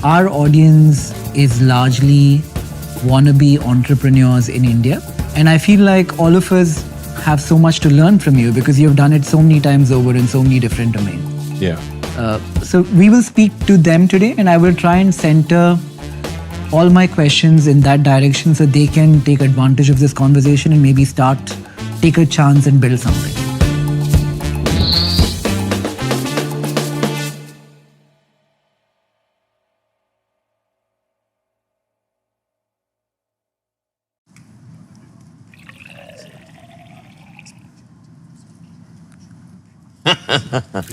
our audience is largely wannabe entrepreneurs in India. And I feel like all of us have so much to learn from you because you've done it so many times over in so many different domains. Yeah. So we will speak to them today, and I will try and center all my questions in that direction so they can take advantage of this conversation and maybe take a chance and build something.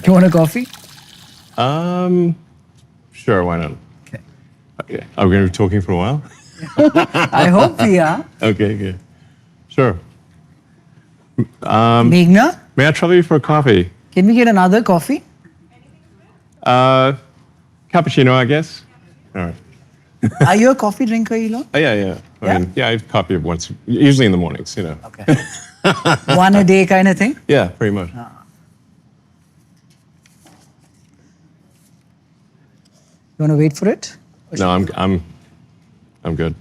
You want a coffee? Sure, why not? Okay. Are we going to be talking for a while? I hope we are. Okay, good. Sure. Meghna, May I trouble you for a coffee? can we get another coffee? Cappuccino, I guess. All right. Are you a coffee drinker, Elon? Yeah. I mean, I have coffee once, usually in the mornings, you know. Okay. One a day kind of thing? Yeah, pretty much. You want to wait for it? No, I'm good.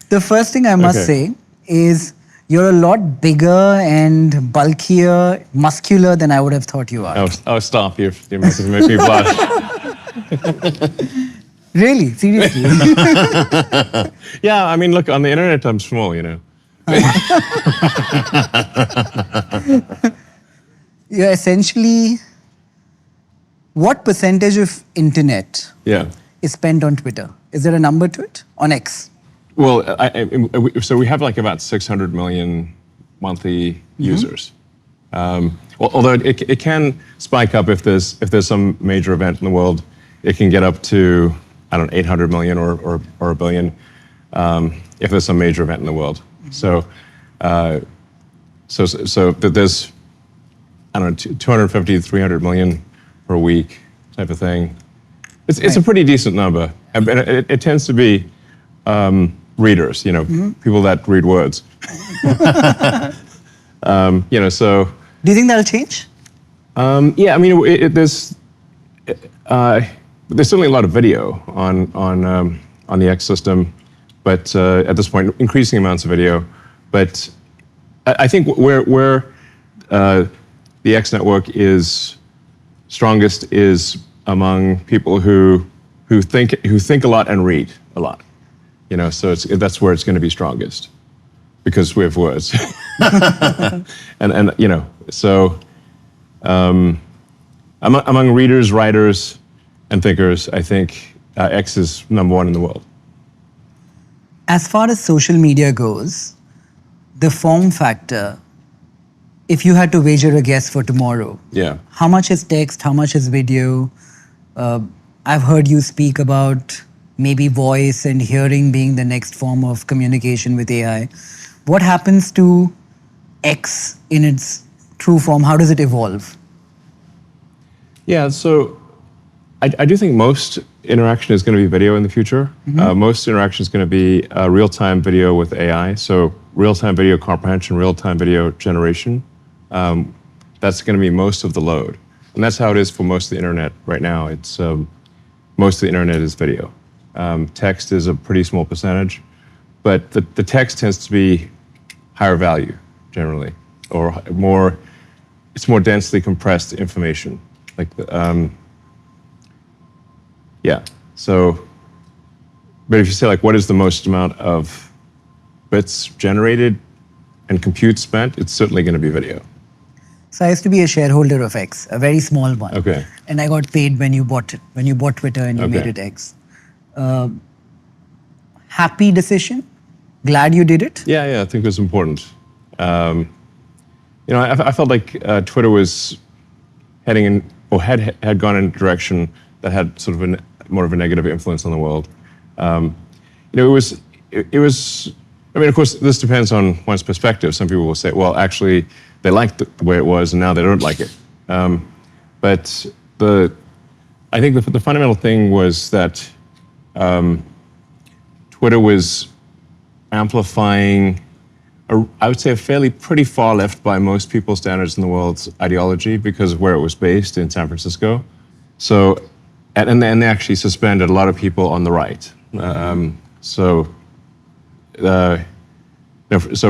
The first thing I must say is you're a lot bigger and bulkier, muscular than I would have thought you are. Oh, stop. You're making me blush. Really? Seriously? Yeah, I mean, look, on the internet, I'm small, you know. You're essentially, what percentage of internet is spent on Twitter? Is there a number to it? On X? Well, so we have like about 600 million monthly users. Although it can spike up if there's some major event in the world, it can get up to, I don't know, 800 million or a billion if there's some major event in the world. So there's, I don't know, 250 to 300 million per week type of thing. It's a pretty decent number. And it tends to be readers, you know, people that read words. You know, so. Do you think that'll change? Yeah, I mean, there's certainly a lot of video on the X system, but at this point, increasing amounts of video. But I think where the X network is strongest is among people who think a lot and read a lot. You know, so that's where it's going to be strongest because we have words. and you know, so among readers, writers, and thinkers, I think X is number one in the world. As far as social media goes, the form factor, if you had to wager a guess for tomorrow, how much is text, how much is video? I've heard you speak about maybe voice and hearing being the next form of communication with AI. What happens to X in its true form? How does it evolve? Yeah, so I do think most interaction is going to be video in the future. Most interaction is going to be real-time video with AI. So real-time video comprehension, real-time video generation. That's going to be most of the load. And that's how it is for most of the internet right now. It's most of the internet is video. Text is a pretty small percentage, but the text tends to be higher value generally, or it's more densely compressed information. Like, yeah. So, but if you say like, what is the most amount of bits generated and compute spent, it's certainly going to be video. So I used to be a shareholder of X, a very small one. Okay. And I got paid when you bought it, when you bought Twitter and you made it X. Happy decision? Glad you did it? Yeah, I think it was important. You know, I felt like Twitter was heading in, or had gone in a direction that had sort of more of a negative influence on the world. You know, it was. I mean, of course, this depends on one's perspective. Some people will say, well, actually, they liked the way it was, and now they don't like it. But I think the fundamental thing was that Twitter was amplifying I would say, pretty far left by most people's standards in the world's ideology because of where it was based in San Francisco. So, and they actually suspended a lot of people on the right. So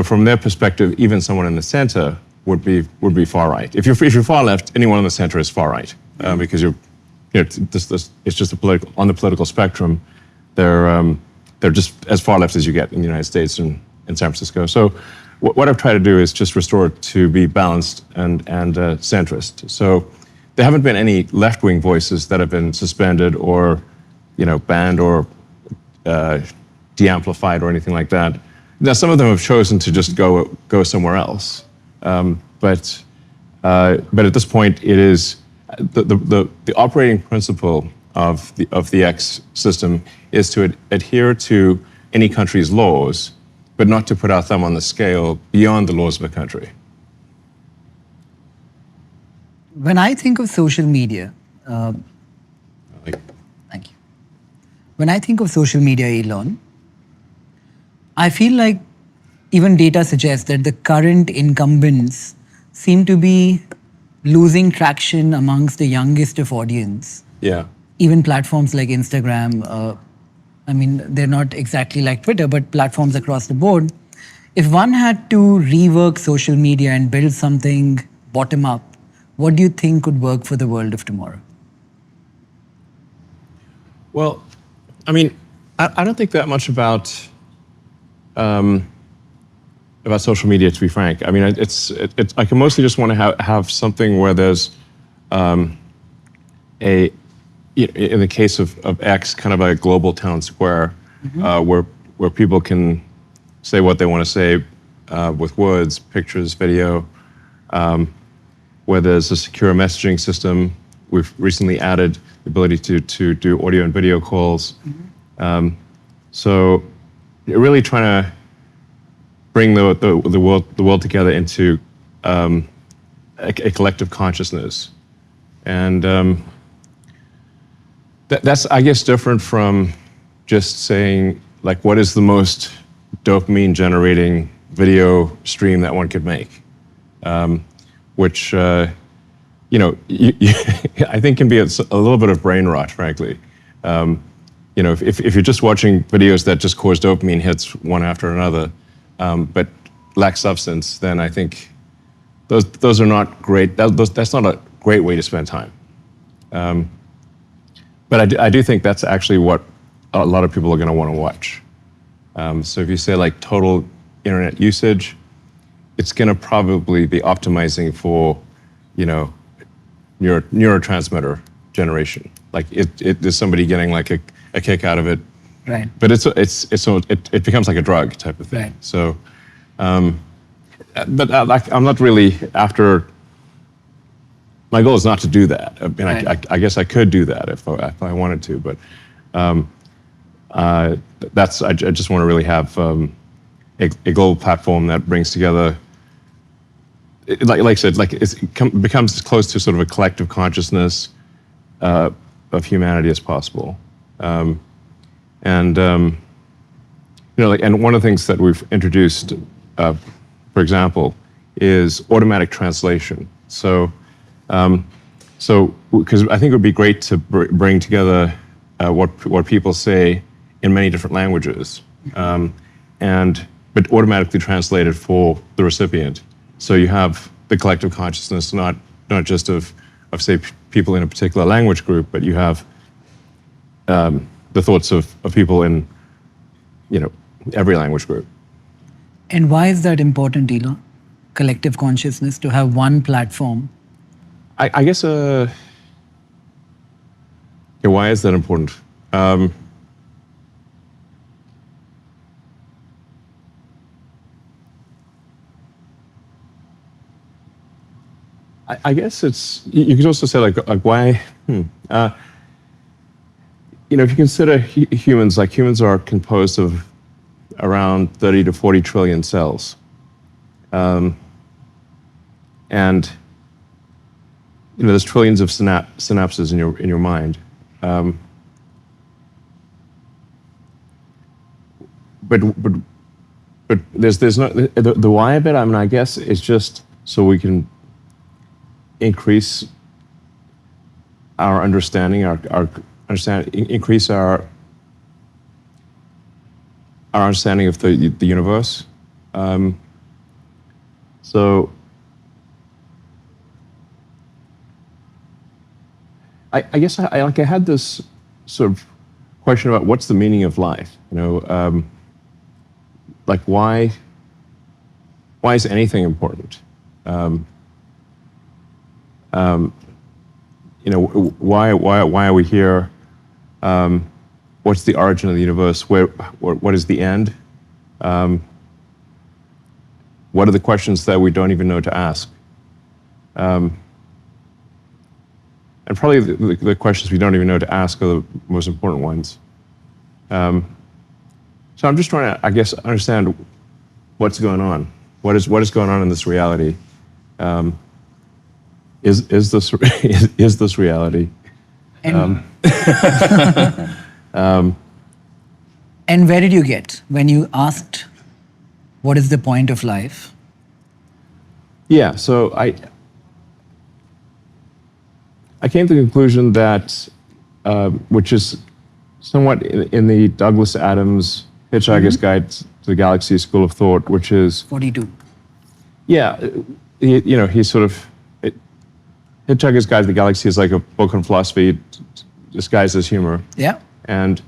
from their perspective, even someone in the center would be far right. If you're far left, anyone in the center is far right because it's just on the political spectrum. They're just as far left as you get in the United States and in San Francisco. So what I've tried to do is just restore it to be balanced and centrist. So there haven't been any left-wing voices that have been suspended or banned or de-amplified or anything like that. Now some of them have chosen to just go somewhere else. But at this point, it is the operating principle of the X system is to adhere to any country's laws, but not to put our thumb on the scale beyond the laws of a country. When I think of social media, thank you. When I think of social media, Elon, I feel like even data suggests that the current incumbents seem to be losing traction amongst the youngest of audience. Yeah. Even platforms like Instagram, they're not exactly like Twitter, but platforms across the board. If one had to rework social media and build something bottom up, what do you think could work for the world of tomorrow? Well, I don't think that much about social media, to be frank. I can mostly just want to have something where there's in the case of X, kind of a global town square, where people can say what they want to say with words, pictures, video, where there's a secure messaging system. We've recently added the ability to do audio and video calls. So really trying to bring the world together into a collective consciousness. And that's, I guess, different from just saying, like, what is the most dopamine-generating video stream that one could make? Which, I think can be a little bit of brain rot, frankly. If you're just watching videos that just cause dopamine hits one after another, but lack substance, then I think those are not great. That's not a great way to spend time. But I do think that's actually what a lot of people are going to want to watch. So if you say like total internet usage, it's going to probably be optimizing for, neurotransmitter generation. Like there's somebody getting like a kick out of it. Right. But it becomes like a drug type of thing. Right. So, but I'm not really after. My goal is not to do that. I guess I could do that if I wanted to, but I just want to really have a global platform that brings together. Like I said, it becomes as close to sort of a collective consciousness of humanity as possible. And one of the things that we've introduced, for example, is automatic translation. So because I think it would be great to bring together what people say in many different languages, but automatically translated for the recipient. So you have the collective consciousness, not just of say people in a particular language group, but you have the thoughts of people in every language group. And why is that important, Elon? Collective consciousness, to have one platform. I guess. Why is that important? I guess it's. You could also say like why. If you consider humans, like humans are composed of around 30 to 40 trillion cells, and there's trillions of synapses in your mind. But but there's no the why of it. I mean, I guess it's just so we can increase our understanding, increase our understanding of the universe. So I guess I had this sort of question about what's the meaning of life. Like why is anything important? Why are we here? What's the origin of the universe? What is the end? What are the questions that we don't even know to ask? And probably the questions we don't even know to ask are the most important ones. So I'm just trying to, I guess, understand what's going on. What is going on in this reality? Is this reality? And, and where did you get when you asked, what is the point of life? Yeah, so I came to the conclusion that, which is somewhat in the Douglas Adams Hitchhiker's Guide to the Galaxy school of thought, which is 42. Yeah, he sort of Hitchhiker's Guide to the Galaxy is like a book on philosophy disguised as humor. Yeah, and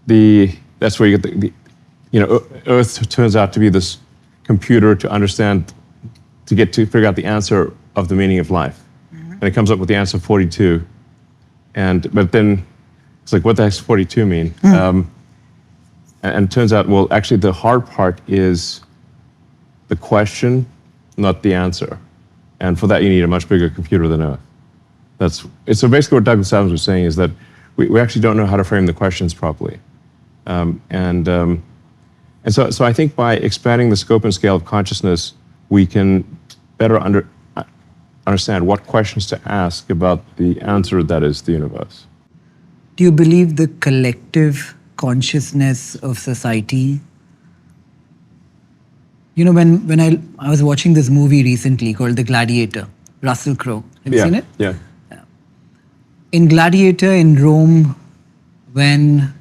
that's where you get Earth turns out to be this computer to figure out the answer of the meaning of life. And it comes up with the answer 42. But then it's like, what the heck's 42 mean? And it turns out, well, actually the hard part is the question, not the answer. And for that, you need a much bigger computer than Earth. So basically what Douglas Adams was saying is that we actually don't know how to frame the questions properly. So I think by expanding the scope and scale of consciousness, we can better understand what questions to ask about the answer that is the universe. Do you believe the collective consciousness of society? When I was watching this movie recently called The Gladiator, Russell Crowe. Have you seen it? Yeah. In Gladiator in Rome, when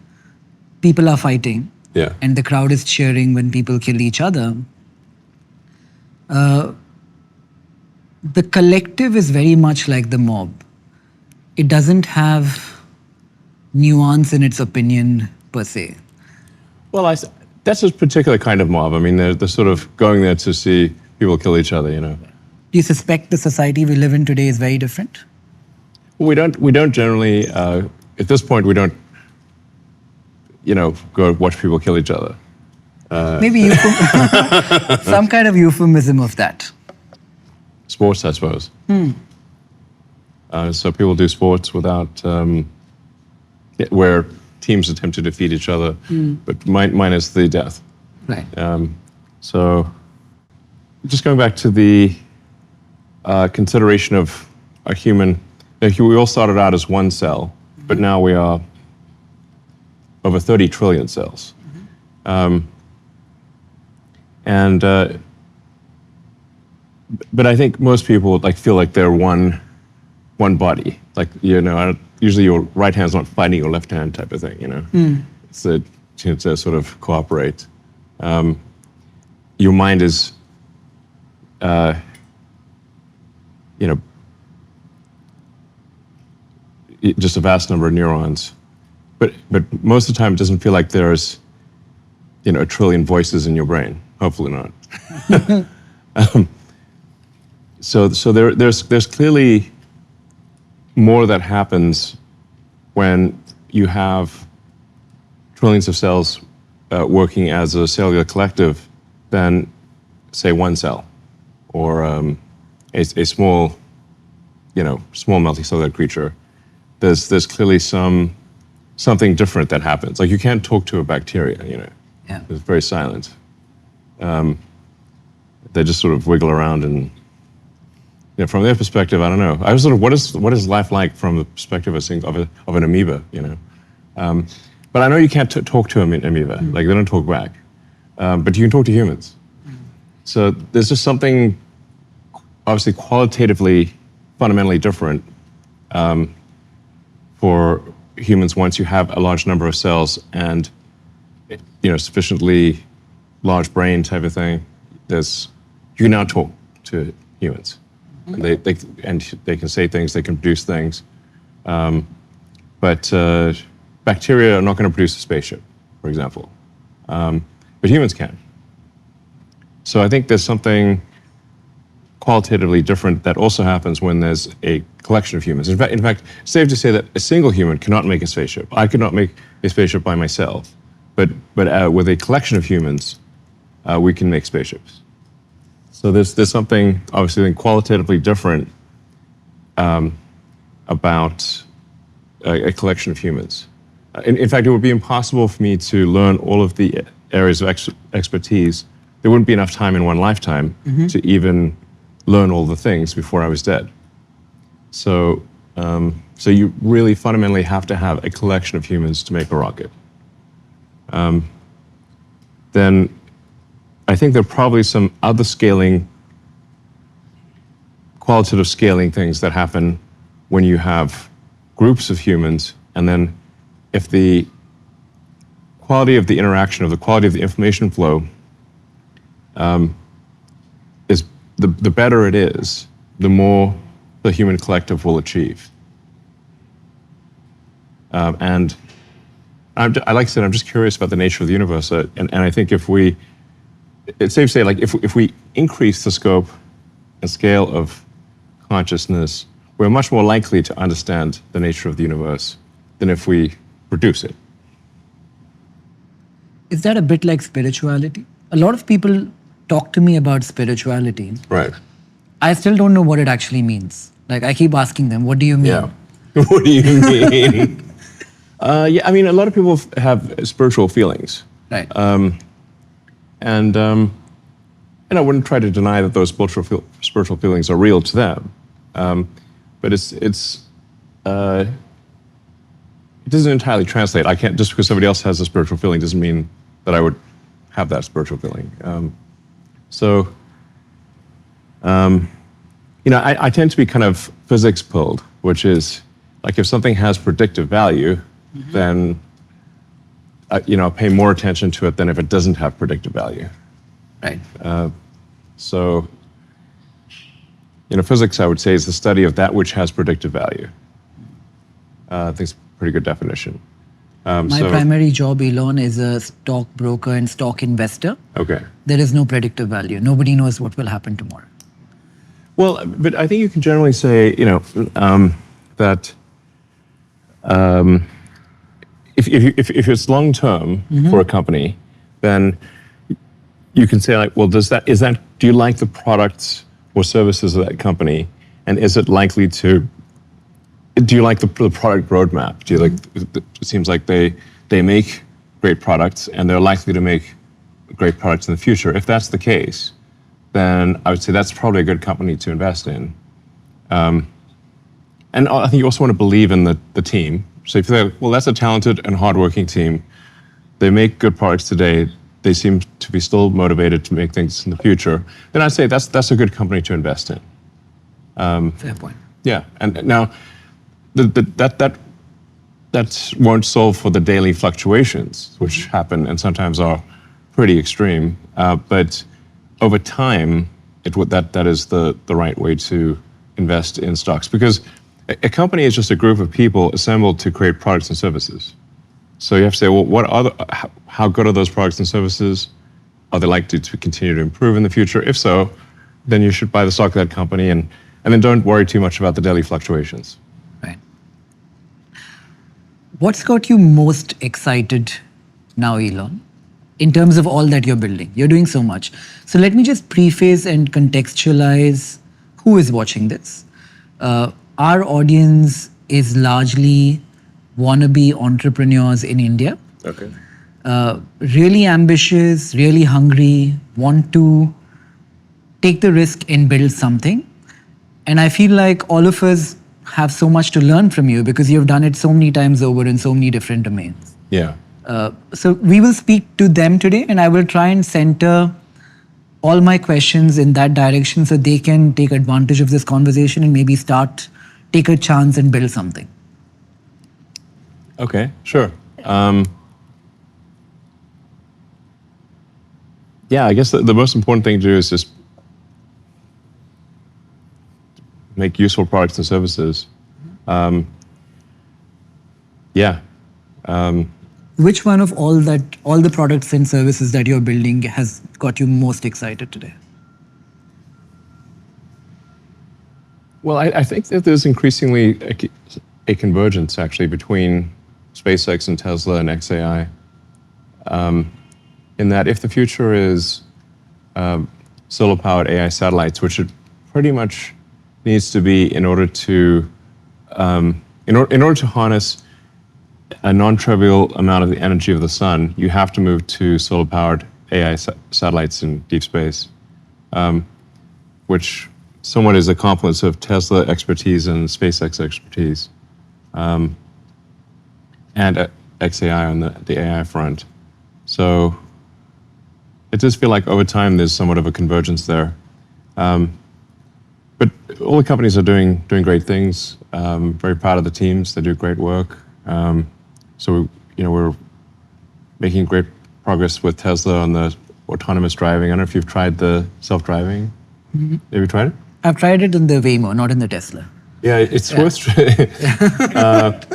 people are fighting and the crowd is cheering when people kill each other, the collective is very much like the mob. It doesn't have nuance in its opinion per se. Well, that's a particular kind of mob. I mean, they're sort of going there to see people kill each other, Do you suspect the society we live in today is very different? Well, we don't generally, at this point, we don't, go watch people kill each other. Maybe some kind of euphemism of that. Sports, I suppose. So people do sports without, where teams attempt to defeat each other, but minus the death. Right. So just going back to the consideration of a human, we all started out as one cell, but now we are over 30 trillion cells. But I think most people feel like they're one body. Usually your right hand's not fighting your left hand type of thing, It's to sort of cooperate. Your mind is, just a vast number of neurons. But most of the time it doesn't feel like there's, a trillion voices in your brain. Hopefully not. So there's clearly more that happens when you have trillions of cells working as a cellular collective than, say, one cell or a small, small multicellular creature. There's clearly something different that happens. Like you can't talk to a bacteria, Yeah. It's very silent. They just sort of wiggle around and. From their perspective, I don't know. I was sort of, what is life like from the perspective of an amoeba, But I know you can't talk to an amoeba. Like they don't talk back. but you can talk to humans. So there's just something obviously qualitatively, fundamentally different for humans once you have a large number of cells and sufficiently large brain type of thing. You can now talk to humans. And they can say things, they can produce things. But bacteria are not going to produce a spaceship, for example. But humans can. So I think there's something qualitatively different that also happens when there's a collection of humans. In fact, it's safe to say that a single human cannot make a spaceship. I could not make a spaceship by myself. But with a collection of humans, we can make spaceships. So there's something obviously qualitatively different about a collection of humans. In fact, it would be impossible for me to learn all of the areas of expertise. There wouldn't be enough time in one lifetime to even learn all the things before I was dead. So you really fundamentally have to have a collection of humans to make a rocket. Then I think there are probably some other qualitative scaling things that happen when you have groups of humans, and then if the quality of the interaction, of the quality of the information flow is the better it is, the more the human collective will achieve. And like I said, I'm just curious about the nature of the universe, and I think it's safe to say, like if we increase the scope and scale of consciousness, we're much more likely to understand the nature of the universe than if we reduce it. Is that a bit like spirituality? A lot of people talk to me about spirituality. Right. I still don't know what it actually means. Like, I keep asking them, what do you mean? Yeah. What do you mean? I mean, a lot of people have spiritual feelings. Right. And I wouldn't try to deny that those spiritual feelings are real to them. But it doesn't entirely translate. I can't, just because somebody else has a spiritual feeling doesn't mean that I would have that spiritual feeling. I tend to be kind of physics pulled, which is like if something has predictive value, then I pay more attention to it than if it doesn't have predictive value. Right. Physics, I would say, is the study of that which has predictive value. I think it's a pretty good definition. My primary job, Elon, is a stockbroker and stock investor. Okay. There is no predictive value. Nobody knows what will happen tomorrow. Well, but I think you can generally say, that if it's long term for a company, then you can say, like, well, do you like the products or services of that company, and is it likely to? Do you like the product roadmap? Do you like? It seems like they make great products, and they're likely to make great products in the future. If that's the case, then I would say that's probably a good company to invest in. And I think you also want to believe in the team. So if you're like, well, that's a talented and hardworking team. They make good products today. They seem to be still motivated to make things in the future. Then I'd say that's a good company to invest in. Fair point. Yeah, and now that won't solve for the daily fluctuations, which happen and sometimes are pretty extreme. But over time, that is the right way to invest in stocks, because a company is just a group of people assembled to create products and services. So you have to say, well, how good are those products and services? Are they likely to continue to improve in the future? If so, then you should buy the stock of that company, and then don't worry too much about the daily fluctuations. Right. What's got you most excited now, Elon, in terms of all that you're building? You're doing so much. So let me just preface and contextualize who is watching this. Our audience is largely wannabe entrepreneurs in India. Okay. Really ambitious, really hungry, want to take the risk and build something. And I feel like all of us have so much to learn from you because you've done it so many times over in so many different domains. Yeah. So we will speak to them today, and I will try and center all my questions in that direction so they can take advantage of this conversation and maybe take a chance and build something. Okay, sure. Yeah, I guess the most important thing to do is just make useful products and services. Which one of all the products and services that you're building has got you most excited today? Well, I think that there's increasingly a convergence actually between SpaceX and Tesla and xAI. In that if the future is solar-powered AI satellites, which it pretty much needs to be in order to harness a non-trivial amount of the energy of the sun, you have to move to solar-powered AI satellites in deep space, which somewhat is a confluence of Tesla expertise and SpaceX expertise, and xAI on the AI front. So it does feel like over time there's somewhat of a convergence there. But all the companies are doing great things. Very proud of the teams. They do great work. So we're making great progress with Tesla on the autonomous driving. I don't know if you've tried the self-driving. Mm-hmm. Have you tried it? I've tried it in the Waymo, not in the Tesla. Yeah, it's worth trying.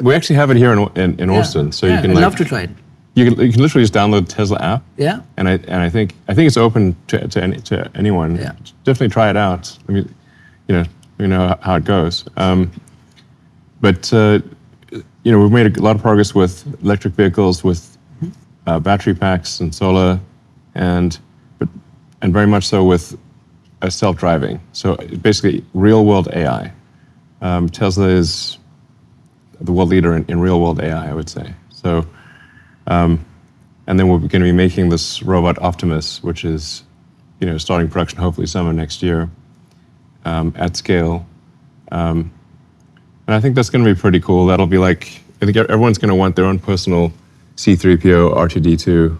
We actually have it here in Austin, so you can. I'd love to try it. You can literally just download the Tesla app. Yeah. And I think it's open to anyone. Yeah. Definitely try it out. I mean, we know how it goes. But we've made a lot of progress with electric vehicles, with battery packs and solar, and very much so with self-driving. So basically, real-world AI. Tesla is the world leader in real-world AI, I would say. So, and then we're going to be making this robot Optimus, which is, starting production hopefully summer next year, at scale. And I think that's going to be pretty cool. That'll be like, I think everyone's going to want their own personal C-3PO, R2-D2,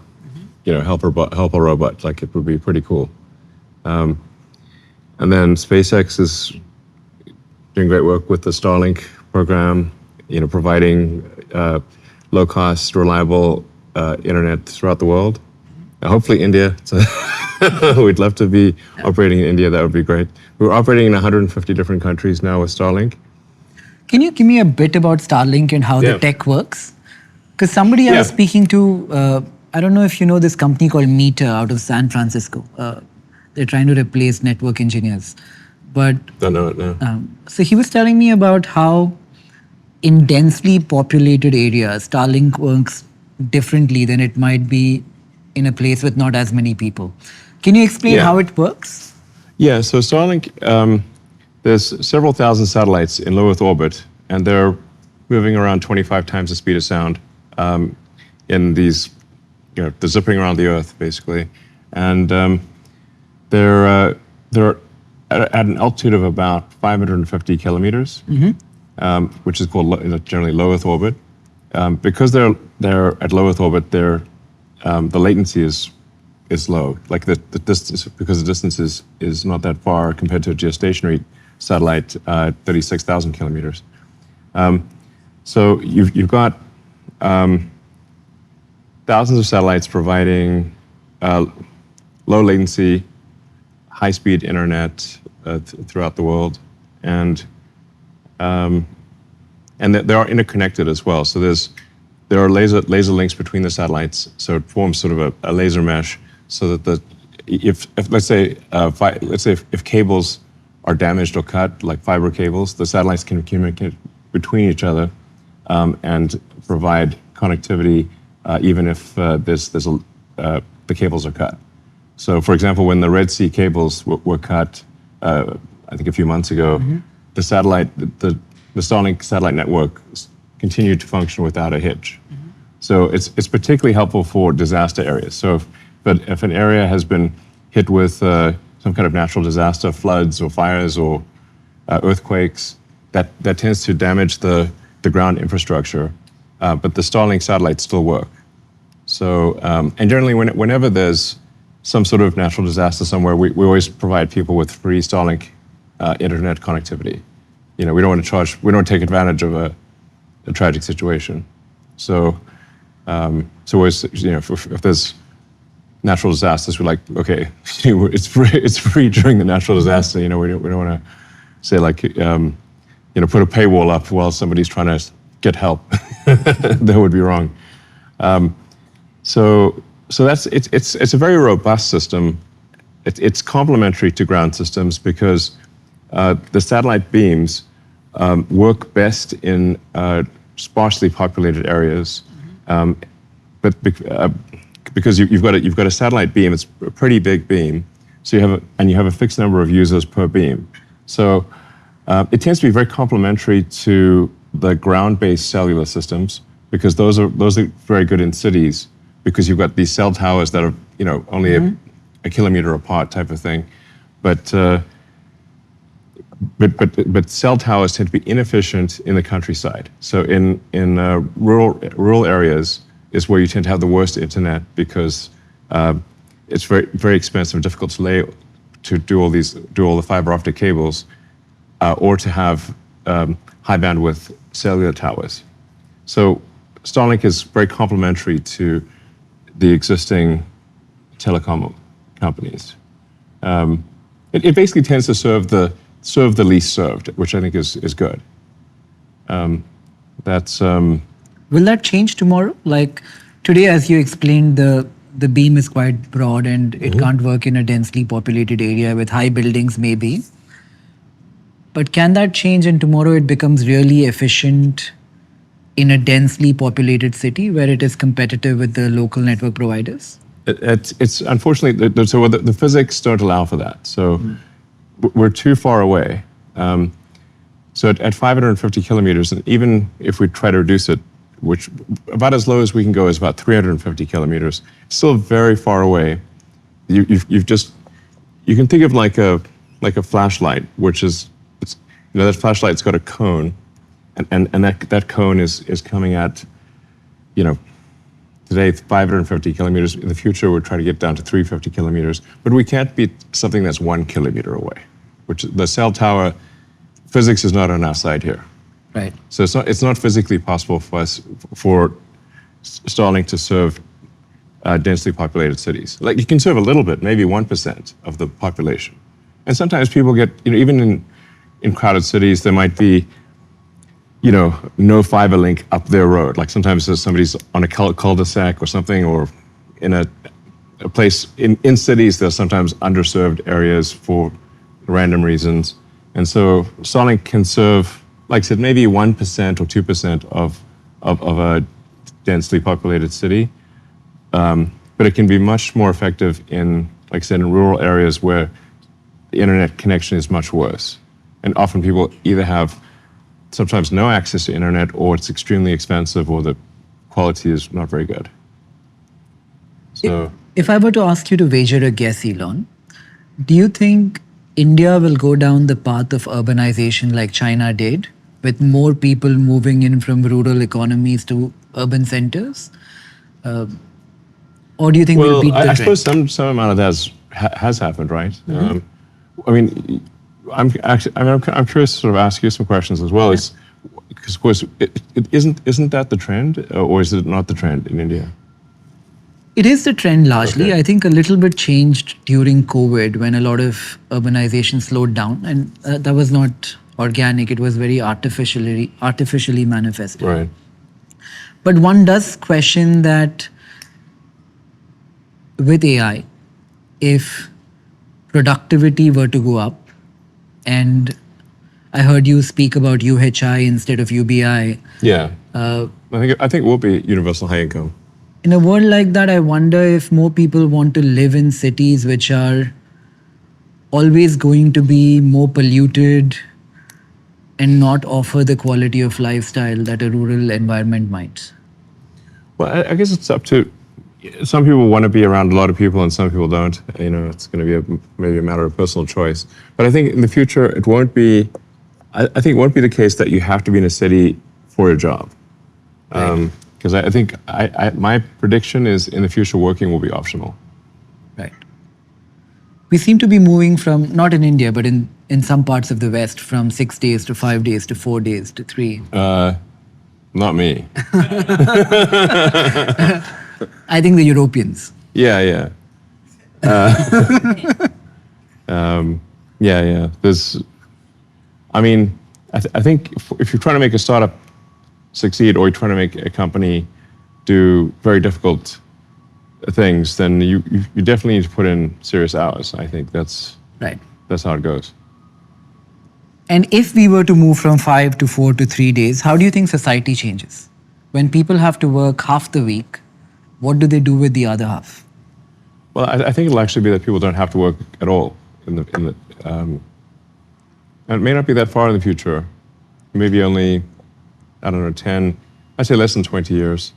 helper robot. Like, it would be pretty cool. And then SpaceX is doing great work with the Starlink program, providing low-cost, reliable internet throughout the world. Hopefully India. We'd love to be operating in India. That would be great. We're operating in 150 different countries now with Starlink. Can you give me a bit about Starlink and how the tech works? Because somebody I was speaking to, I don't know if you know this company called Meter out of San Francisco. They're trying to replace network engineers. But don't know it now. So he was telling me about how in densely populated areas, Starlink works differently than it might be in a place with not as many people. Can you explain how it works? Yeah, so Starlink, there's several thousand satellites in low Earth orbit, and they're moving around 25 times the speed of sound in these, they're zipping around the Earth, basically. And they're at an altitude of about 550 kilometers, which is called generally low Earth orbit. Because they're at low Earth orbit, the latency is low. Like the distance, because the distance is not that far compared to a geostationary satellite, 36,000 kilometers. So you've got thousands of satellites providing low latency, high-speed internet throughout the world, and they are interconnected as well. So there are laser links between the satellites, so it forms sort of a laser mesh, so that if let's say if cables are damaged or cut, like fiber cables, the satellites can communicate between each other and provide connectivity even if the cables are cut. So, for example, when the Red Sea cables were cut, I think a few months ago, the Starlink satellite network continued to function without a hitch. So it's particularly helpful for disaster areas. So if an area has been hit with some kind of natural disaster, floods or fires or earthquakes, that tends to damage the ground infrastructure. But the Starlink satellites still work. So, and generally, whenever there's some sort of natural disaster somewhere, we always provide people with free Starlink internet connectivity. We don't want to charge, we don't take advantage of a tragic situation. So, always, if there's natural disasters, we're like, okay, it's free during the natural disaster. We don't want to say like, put a paywall up while somebody's trying to get help. That would be wrong. So that's it's a very robust system. It's complementary to ground systems because the satellite beams work best in sparsely populated areas, but because you've got a satellite beam, it's a pretty big beam, so you have a fixed number of users per beam. So it tends to be very complementary to the ground-based cellular systems because those are very good in cities because you've got these cell towers that are only a kilometer apart type of thing, but cell towers tend to be inefficient in the countryside. So in rural areas is where you tend to have the worst internet because it's very very expensive and difficult to do all the fiber optic cables or to have high bandwidth cellular towers. So Starlink is very complementary to the existing telecom companies. It basically tends to serve the least served, which I think is good. Will that change tomorrow? Like today, as you explained, the beam is quite broad and it can't work in a densely populated area with high buildings maybe. But can that change and tomorrow it becomes really efficient in a densely populated city where it is competitive with the local network providers? It's unfortunately, the physics don't allow for that. So we're too far away. So at 550 kilometers, and even if we try to reduce it, which about as low as we can go is about 350 kilometers, still very far away. You can think of like a flashlight, which is, that flashlight's got a cone, and that cone is coming at, today it's 550 kilometers. In the future, we're trying to get down to 350 kilometers, but we can't beat something that's 1 kilometer away, which the cell tower, physics is not on our side here. Right. So it's not physically possible for Starlink to serve densely populated cities. Like you can serve a little bit, maybe 1% of the population. And sometimes people get, even in crowded cities, there might be, no fiber link up their road. Like sometimes somebody's on a cul-de-sac or something, or in a place in cities, there's sometimes underserved areas for random reasons. And so Starlink can serve, like I said, maybe 1% or 2% of a densely populated city. But it can be much more effective in, like I said, in rural areas where the internet connection is much worse. And often people either have sometimes no access to internet, or it's extremely expensive, or the quality is not very good. So, if I were to ask you to wager a guess, Elon, do you think India will go down the path of urbanization like China did, with more people moving in from rural economies to urban centers? Or do you think we'll beat the trend? I suppose some amount of that has happened, right? I'm curious to sort of ask you some questions as well. Because of course, isn't that the trend, or is it not the trend in India? It is the trend largely. Okay. I think a little bit changed during COVID when a lot of urbanization slowed down, and that was not organic. It was very artificially manifested. Right. But one does question that with AI, if productivity were to go up, and I heard you speak about UHI instead of UBI. Yeah. I think it will be universal high income. In a world like that, I wonder if more people want to live in cities which are always going to be more polluted and not offer the quality of lifestyle that a rural environment might. Well, I guess it's up to, some people want to be around a lot of people and some people don't. It's going to be maybe a matter of personal choice. But I think in the future, it won't be, I think it won't be the case that you have to be in a city for a job. Right. Because I think my prediction is in the future working will be optional. Right. We seem to be moving from, not in India, but in some parts of the West, from 6 days to 5 days to 4 days to 3. Not me. I think the Europeans. Yeah. Yeah. I think if you're trying to make a startup succeed or you're trying to make a company do very difficult things, then you definitely need to put in serious hours. I think that's how it goes. And if we were to move from 5 to 4 to 3 days, how do you think society changes? When people have to work half the week, what do they do with the other half? Well, I think it'll actually be that people don't have to work at all. And it may not be that far in the future. Maybe only, 10, I'd say less than 20 years.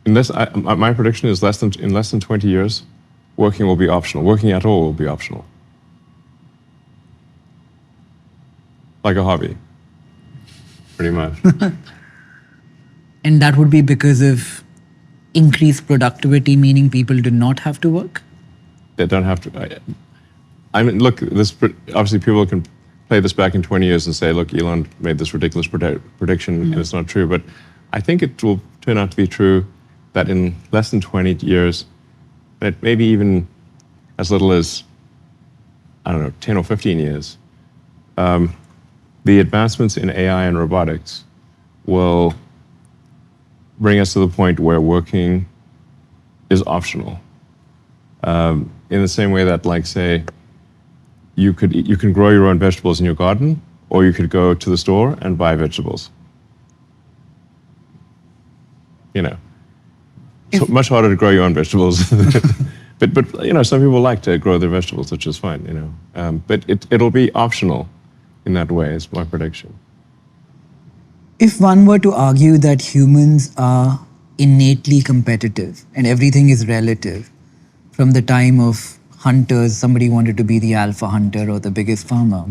My prediction is in less than 20 years, working will be optional. Working at all will be optional. Like a hobby, pretty much. And that would be because of increased productivity, meaning people do not have to work? They don't have to. Look, obviously people can play this back in 20 years and say, look, Elon made this ridiculous prediction and it's not true. But I think it will turn out to be true that in less than 20 years, that maybe even as little as, 10 or 15 years, the advancements in AI and robotics will bring us to the point where working is optional. In the same way that, like, say, you can grow your own vegetables in your garden, or you could go to the store and buy vegetables. So much harder to grow your own vegetables. but some people like to grow their vegetables, which is fine. But it'll be optional in that way. Is my prediction. If one were to argue that humans are innately competitive and everything is relative, from the time of hunters, somebody wanted to be the alpha hunter or the biggest farmer.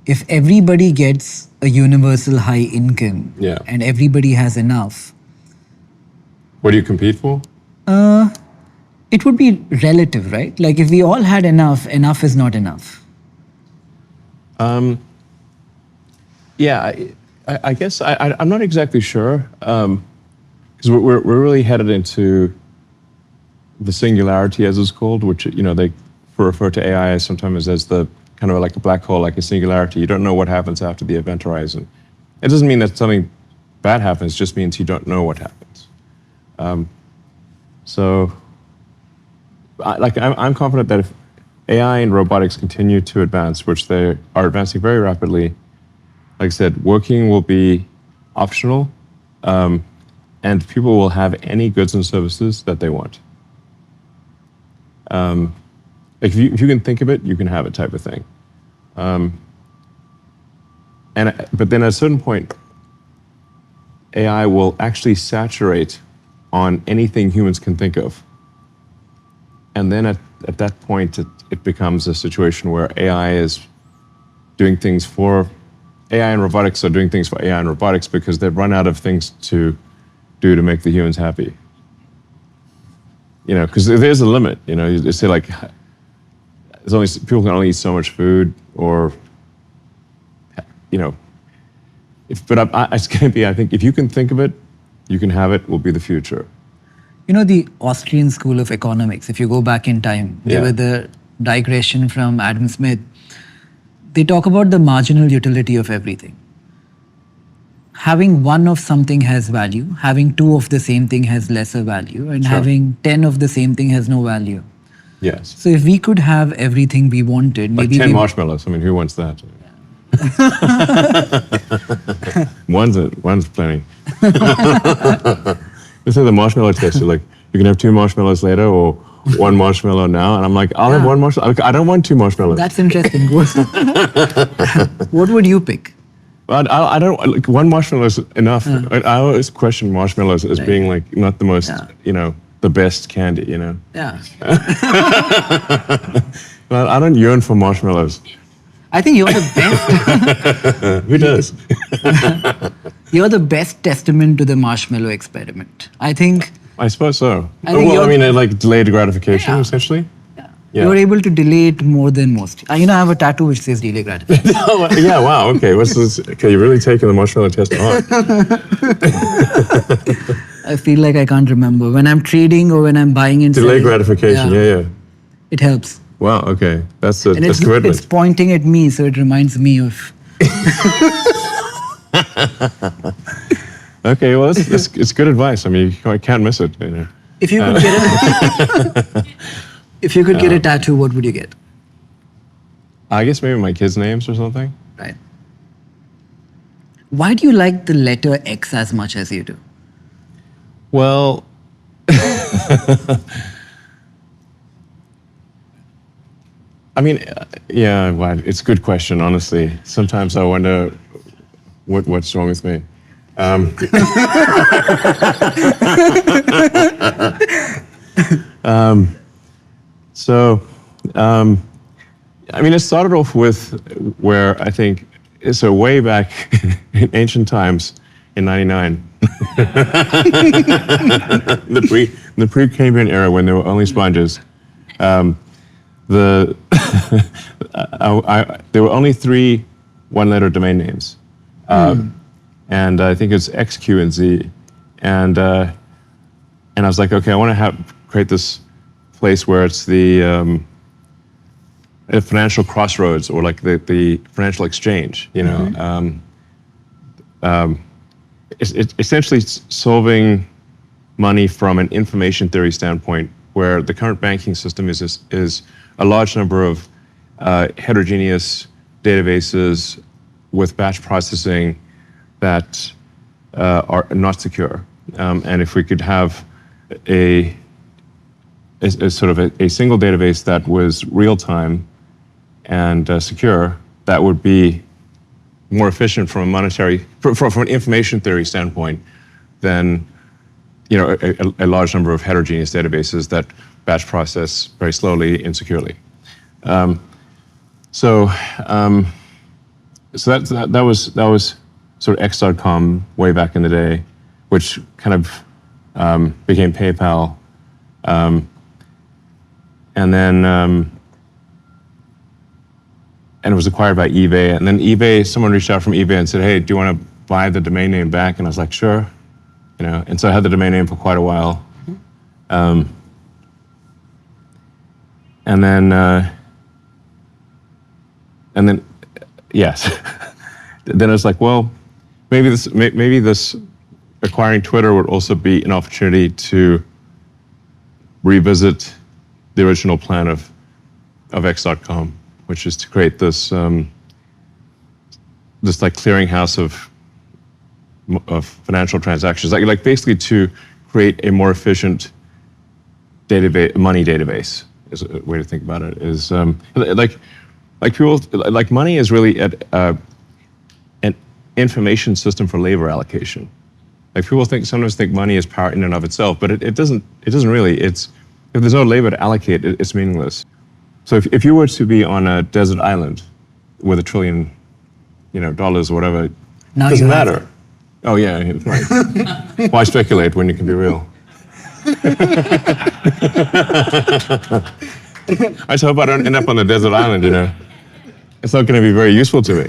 If everybody gets a universal high income and everybody has enough, what do you compete for? It would be relative, right? Like if we all had enough, enough is not enough. I guess I'm not exactly sure, because we're really headed into the singularity, as it's called, which they refer to AI sometimes as the kind of like a black hole, like a singularity. You don't know what happens after the event horizon. It doesn't mean that something bad happens; it just means you don't know what happens. I'm confident that if AI and robotics continue to advance, which they are advancing very rapidly, like I said, working will be optional, and people will have any goods and services that they want. If you can think of it, you can have it, type of thing. But then at a certain point, AI will actually saturate on anything humans can think of. And then at that point, it becomes a situation where AI and robotics are doing things for AI and robotics because they've run out of things to do to make the humans happy. Because there's a limit. You say like, people can only eat so much food, or it's going to be. I think if you can think of it, you can have it. Will be the future. The Austrian School of Economics. If you go back in time, they were the digression from Adam Smith. They talk about the marginal utility of everything. Having one of something has value, having two of the same thing has lesser value, and having 10 of the same thing has no value. Yes. So if we could have everything we wanted, like maybe 10 marshmallows. Who wants that? One's plenty. They say the marshmallow test. You're like, you can have 2 marshmallows later, or 1 marshmallow now, and I'm like, I'll have 1 marshmallow. I don't want 2 marshmallows. That's interesting. What would you pick? I don't like 1 marshmallow is enough. I always question marshmallows as being like not the most, the best candy. Yeah. Well, I don't yearn for marshmallows. I think you're the best. Who does? You're the best testament to the marshmallow experiment. I think. I suppose so. Well, I mean, like delayed gratification, essentially. Yeah. You're able to delay it more than most. I have a tattoo which says delay gratification. Yeah, wow, okay. What's this? Okay, you're really taking the marshmallow test on. I feel like I can't remember. When I'm trading or when I'm buying and delay selling. Gratification, yeah. It helps. Wow, okay. That's commitment. It's pointing at me, so it reminds me of... Okay, well, it's good advice. I mean, I can't miss it. If you could get if you could get a tattoo, what would you get? I guess maybe my kids' names or something. Right. Why do you like the letter X as much as you do? Well, I mean, yeah, well, it's a good question, honestly. Sometimes I wonder what's wrong with me. I mean, it started off with where I think, so way back in ancient times, in '99, the pre-Cambrian era when there were only sponges, there were only 3 one-letter domain names, and I think it's X, Q, and Z, and I was like, okay, I want to create this place where it's the financial crossroads, or like the financial exchange, It's essentially solving money from an information theory standpoint, where the current banking system is a large number of heterogeneous databases with batch processing that are not secure. And if we could have a sort of a single database that was real time and secure, that would be more efficient from an information theory standpoint than a large number of heterogeneous databases that batch process very slowly, insecurely. So that was sort of X.com way back in the day, which kind of became PayPal, and then and it was acquired by eBay. And then someone reached out from eBay and said, "Hey, do you want to buy the domain name back?" And I was like, "Sure." And so I had the domain name for quite a while. And then, yes. Then I was like, well, maybe this acquiring Twitter would also be an opportunity to revisit the original plan of X.com, which is to create this like clearinghouse of financial transactions, like basically to create a more efficient money database, is a way to think about it. Is like people, like money is really an information system for labor allocation. Like people sometimes think money is power in and of itself, but it doesn't really. If there's no labor to allocate, it's meaningless. So if you were to be on a desert island with $1 trillion, dollars or whatever, it doesn't matter. Oh yeah, right. Why speculate when it can be real? I just hope I don't end up on the desert island. It's not going to be very useful to me.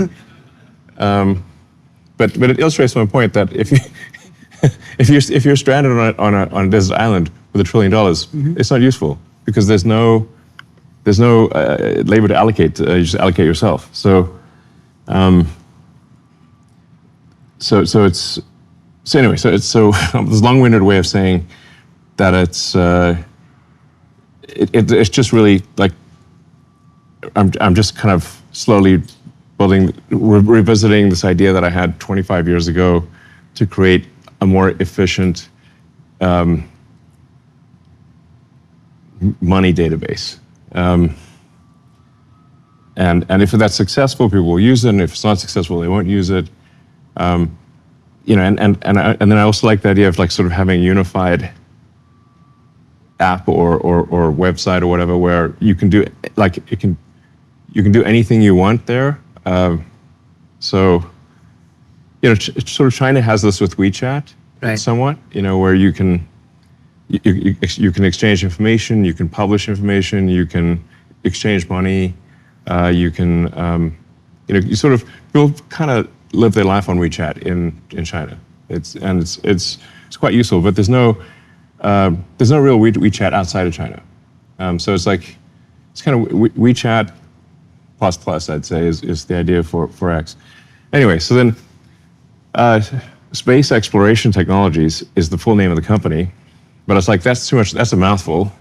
But it illustrates my point that if you're stranded on a desert island with $1 trillion, it's not useful because there's no labor to allocate. You just allocate yourself. So it's this long-winded way of saying that it's just really like I'm just kind of slowly revisiting this idea that I had 25 years ago to create a more efficient money database. And if that's successful, people will use it, and if it's not successful, they won't use it. And then I also like the idea of like sort of having a unified app or website or whatever where you can do you can do anything you want there. So sort of China has this with WeChat, Right. somewhat, where you can exchange information, you can publish information, you can exchange money, you can, people kind of live their life on WeChat in China. It's quite useful, but there's no real WeChat outside of China. So it's kind of WeChat plus, I'd say, is the idea for X. Anyway, so then Space Exploration Technologies is the full name of the company, but it's that's too much, that's a mouthful.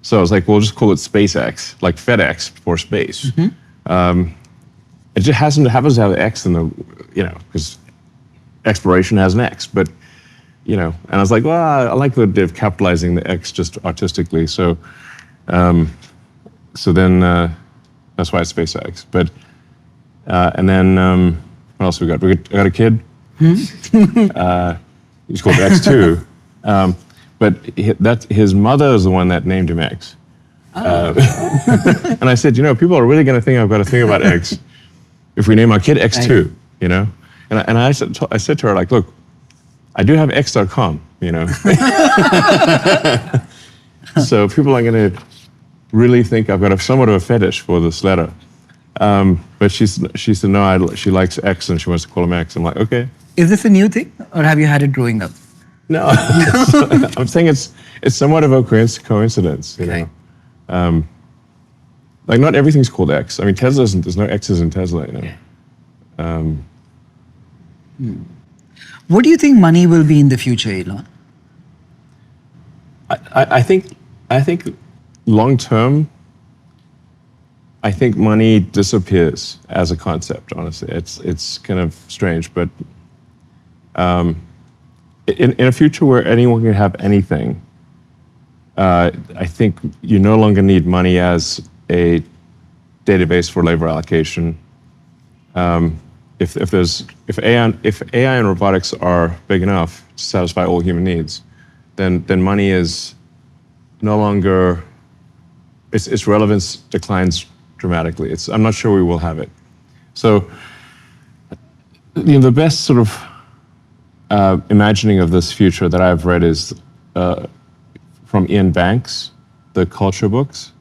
So I was we'll just call it SpaceX, like FedEx for space. It just happens to have an X in the, because exploration has an X, but, and I was well, I like the idea of capitalizing the X just artistically. So then that's why it's SpaceX. But, and then, what else we got? I got a kid. He's called X2. But his mother is the one that named him X. And I said, people are really going to think I've got to think about X if we name our kid X2, And I said to her, look, I do have X.com, So people are going to really think I've got somewhat of a fetish for this letter. But she said, no, she likes X and she wants to call him X. I'm like, okay. Is this a new thing or have you had it growing up? No, I'm saying it's somewhat of a coincidence, not everything's called X. I mean, there's no X's in Tesla, What do you think money will be in the future, Elon? I think long term, I think money disappears as a concept. Honestly, it's kind of strange, but in a future where anyone can have anything, I think you no longer need money as a database for labor allocation. If AI and robotics are big enough to satisfy all human needs, then money is no longer, its relevance declines dramatically. I'm not sure we will have it. So, the best sort of imagining of this future that I've read is from Ian Banks, the culture books.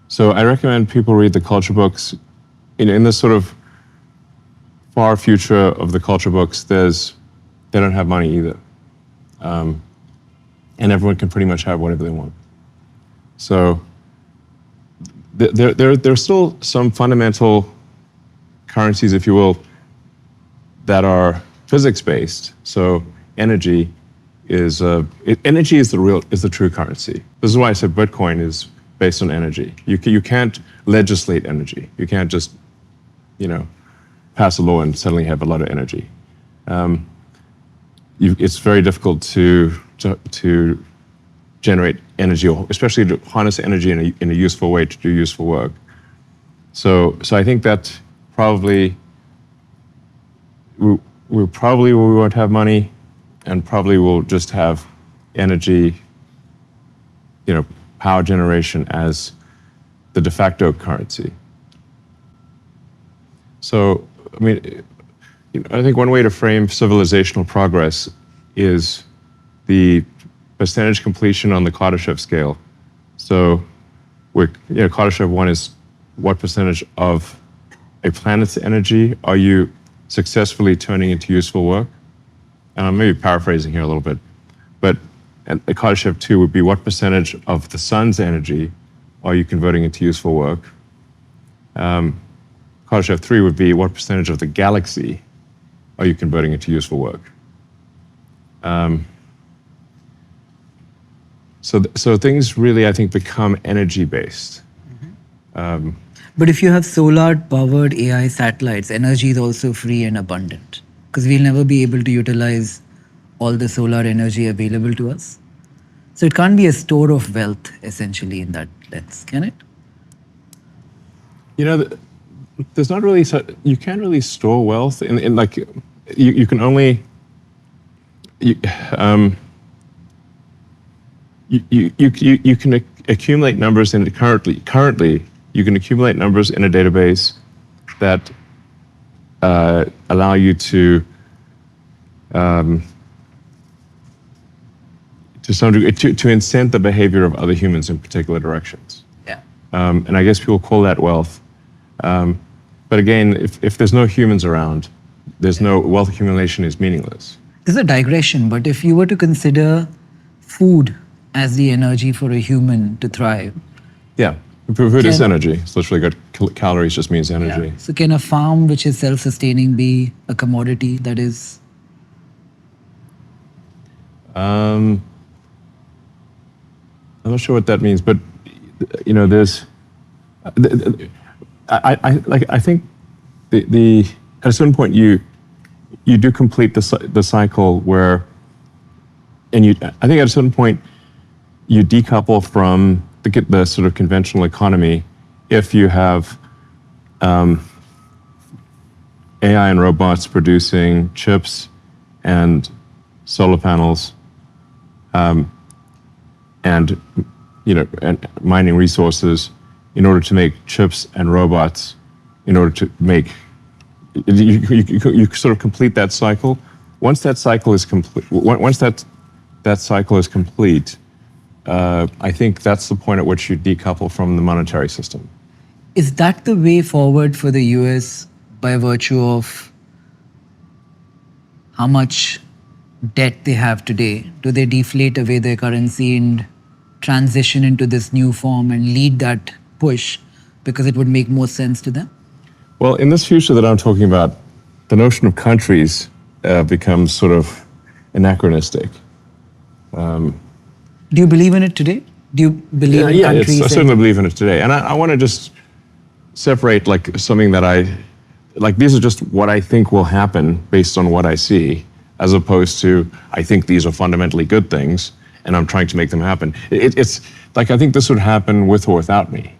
So I recommend people read the culture books. In this sort of far future of the culture books, they don't have money either. And everyone can pretty much have whatever they want. So there's still some fundamental currencies, if you will, that are physics-based. So energy is the true currency. This is why I said Bitcoin is based on energy. You can't legislate energy. You can't just, pass a law and suddenly have a lot of energy. It's very difficult to generate energy, or especially to harness energy in a useful way to do useful work. So I think that probably we won't have money, and probably we'll just have energy, power generation as the de facto currency. So, I mean, I think one way to frame civilizational progress is the percentage completion on the Kardashev scale. So, Kardashev 1 is what percentage of a planet's energy are you successfully turning into useful work? And I'm maybe paraphrasing here a little bit, but the Kardashev 2 would be what percentage of the sun's energy are you converting into useful work? Kardashev 3 would be what percentage of the galaxy are you converting into useful work? So things really, I think, become energy-based. But if you have solar-powered AI satellites, energy is also free and abundant, because we'll never be able to utilize all the solar energy available to us. So it can't be a store of wealth, essentially, in that sense, can it? There's not really, you can't really store wealth in like, you can only, you can accumulate numbers in currently you can accumulate numbers in a database that allow you to to some degree, to incent the behavior of other humans in particular directions. Yeah. And I guess people call that wealth. But again, if there's no humans around, there's no wealth accumulation is meaningless. This is a digression, but if you were to consider food as the energy for a human to thrive. Yeah, food is energy. It's literally got calories, just means energy. Yeah. So can a farm which is self-sustaining be a commodity that is? I'm not sure what that means, but you know, there's. I think at a certain point you do complete the cycle where, and I think at a certain point you decouple from the sort of conventional economy if you have AI and robots producing chips and solar panels, and mining resources in order to make chips and robots, in order to make, you sort of complete that cycle. Once that cycle is complete, I think that's the point at which you decouple from the monetary system. Is that the way forward for the US by virtue of how much debt they have today? Do they deflate away their currency and transition into this new form and lead that push because it would make more sense to them? Well, in this future that I'm talking about, the notion of countries becomes sort of anachronistic. Do you believe in it today? Do you believe in countries? I certainly believe in it today. And I want to just separate like something that these are just what I think will happen based on what I see, as opposed to I think these are fundamentally good things and I'm trying to make them happen. It's like I think this would happen with or without me,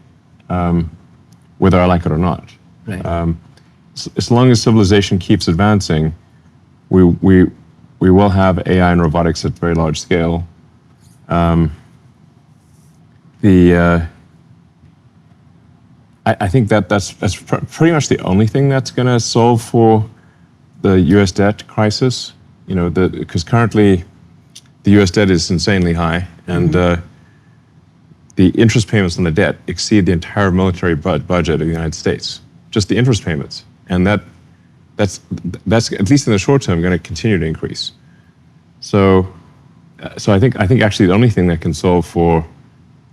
whether I like it or not. Right. As long as civilization keeps advancing, we will have AI and robotics at very large scale. I think that's pretty much the only thing that's going to solve for the U.S. debt crisis. You know, because currently the U.S. debt is insanely high, and the interest payments on the debt exceed the entire military budget of the United States. Just the interest payments, and that's at least in the short term going to continue to increase. So I think actually the only thing that can solve for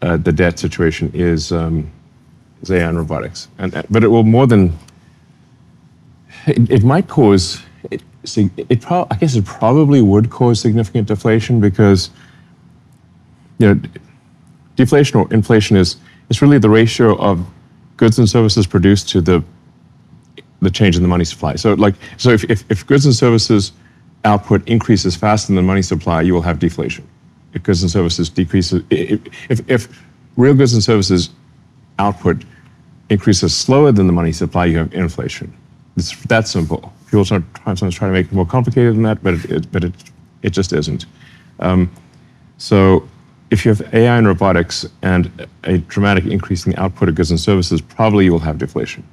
the debt situation is AI and robotics, but it will more than it might cause. I guess it probably would cause significant deflation because deflation or inflation is really the ratio of goods and services produced to the change in the money supply. So if goods and services output increases faster than the money supply, you will have deflation. If goods and services decreases, if real goods and services output increases slower than the money supply, you have inflation. It's that simple. People sometimes try to make it more complicated than that, but it just isn't. So if you have AI and robotics and a dramatic increase in the output of goods and services, probably you will have deflation.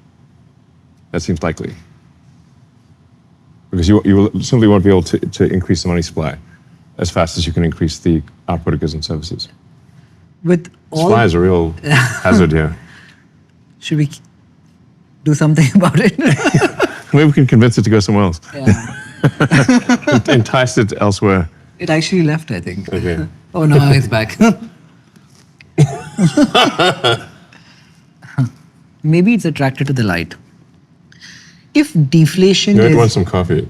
That seems likely. Because you will simply won't be able to increase the money supply as fast as you can increase the output of goods and services. Supply is a real hazard here. Should we do something about it? Maybe we can convince it to go somewhere else. Yeah. Entice it elsewhere. It actually left, I think. Okay. Oh, no, it's back. Maybe it's attracted to the light. If deflation You might want some coffee.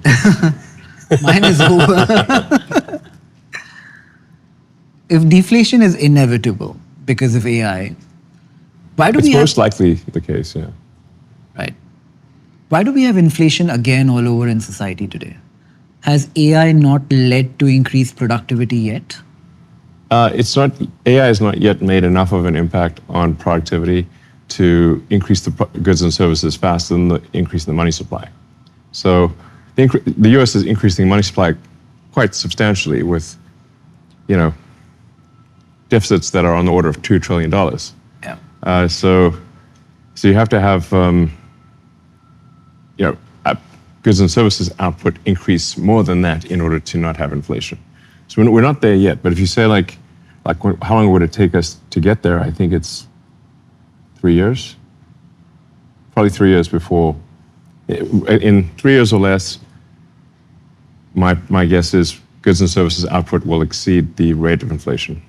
Mine is over. If deflation is inevitable because of AI, why do it's we most likely the case, yeah. Right. Why do we have inflation again all over in society today? Has AI not led to increased productivity yet? AI has not yet made enough of an impact on productivity to increase the goods and services faster than the increase in the money supply. So the U.S. is increasing money supply quite substantially with, deficits that are on the order of $2 trillion. So you have to have, goods and services output increase more than that in order to not have inflation. So we're not there yet. But if you say how long would it take us to get there? I think it's 3 years. Probably 3 years before. In 3 years or less, my guess is goods and services output will exceed the rate of inflation.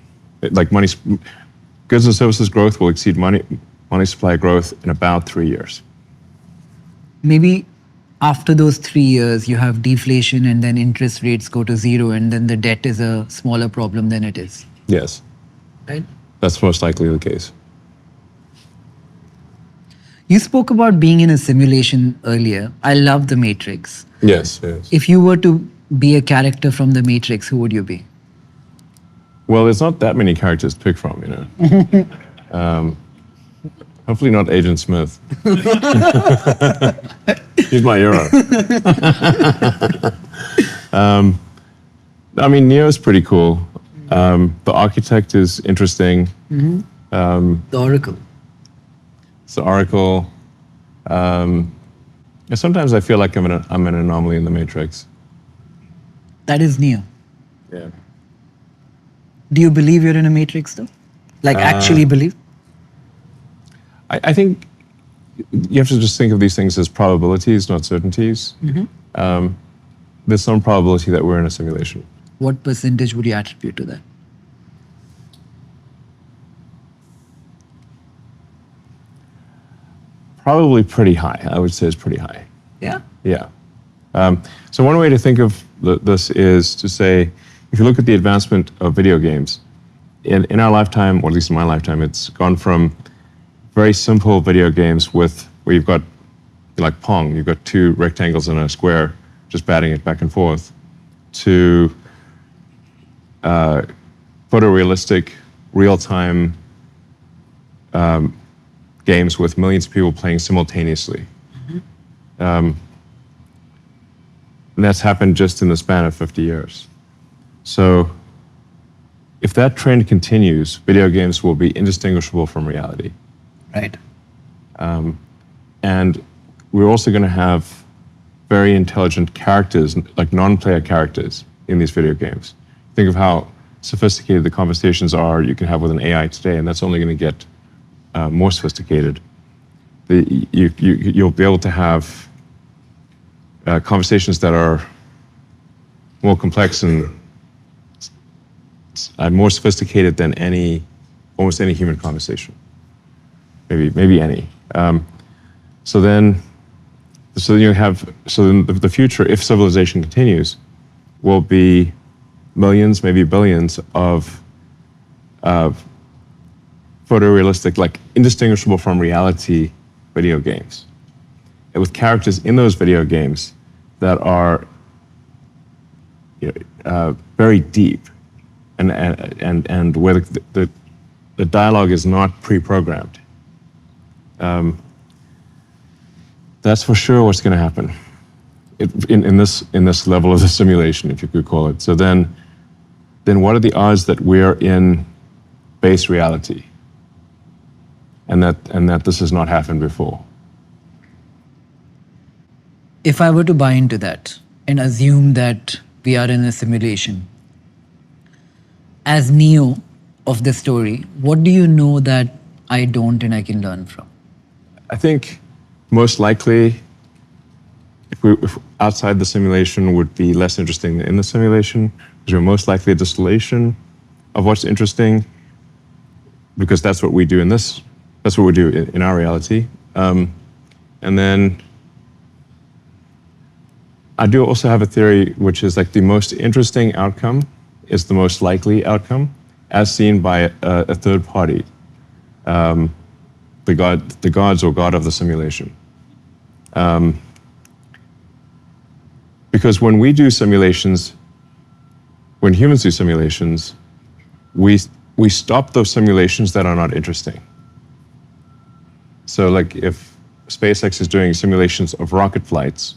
Goods and services growth will exceed money supply growth in about 3 years. Maybe after those 3 years, you have deflation and then interest rates go to zero and then the debt is a smaller problem than it is. Yes. Right? That's most likely the case. You spoke about being in a simulation earlier. I love The Matrix. Yes. If you were to be a character from The Matrix, who would you be? Well, there's not that many characters to pick from, Hopefully not Agent Smith. He's my hero. Neo's pretty cool. The Architect is interesting. The Oracle. It's the Oracle. Sometimes I feel like I'm an anomaly in the Matrix. That is Neo. Yeah. Do you believe you're in a Matrix though? Actually believe? I think you have to just think of these things as probabilities, not certainties. There's some probability that we're in a simulation. What percentage would you attribute to that? Probably pretty high. I would say it's pretty high. Yeah? Yeah. So one way to think of this is to say, if you look at the advancement of video games, in our lifetime, or at least in my lifetime, it's gone from very simple video games where you've got, like Pong, you've got two rectangles and a square, just batting it back and forth, to photorealistic, real-time games with millions of people playing simultaneously. And that's happened just in the span of 50 years. So if that trend continues, video games will be indistinguishable from reality. Right. And we're also going to have very intelligent characters, like non-player characters in these video games. Think of how sophisticated the conversations are you can have with an AI today, and that's only going to get more sophisticated. You'll be able to have conversations that are more complex and more sophisticated than almost any human conversation. Maybe any. So then the future, if civilization continues, will be millions, maybe billions of photorealistic, like indistinguishable from reality video games, and with characters in those video games that are very deep, and where the dialogue is not pre-programmed. That's for sure what's going to happen in this level of the simulation, if you could call it. So then what are the odds that we're in base reality, and that this has not happened before? If I were to buy into that and assume that we are in a simulation, as Neo of the story, what do you know that I don't and I can learn from? I think most likely, if outside the simulation would be less interesting than in the simulation, because we're most likely a distillation of what's interesting, because that's what we do that's what we do in our reality. And then I do also have a theory, which is like the most interesting outcome is the most likely outcome, as seen by a third party, the gods or God of the simulation. Because when we do simulations, when humans do simulations, we stop those simulations that are not interesting. So like if SpaceX is doing simulations of rocket flights,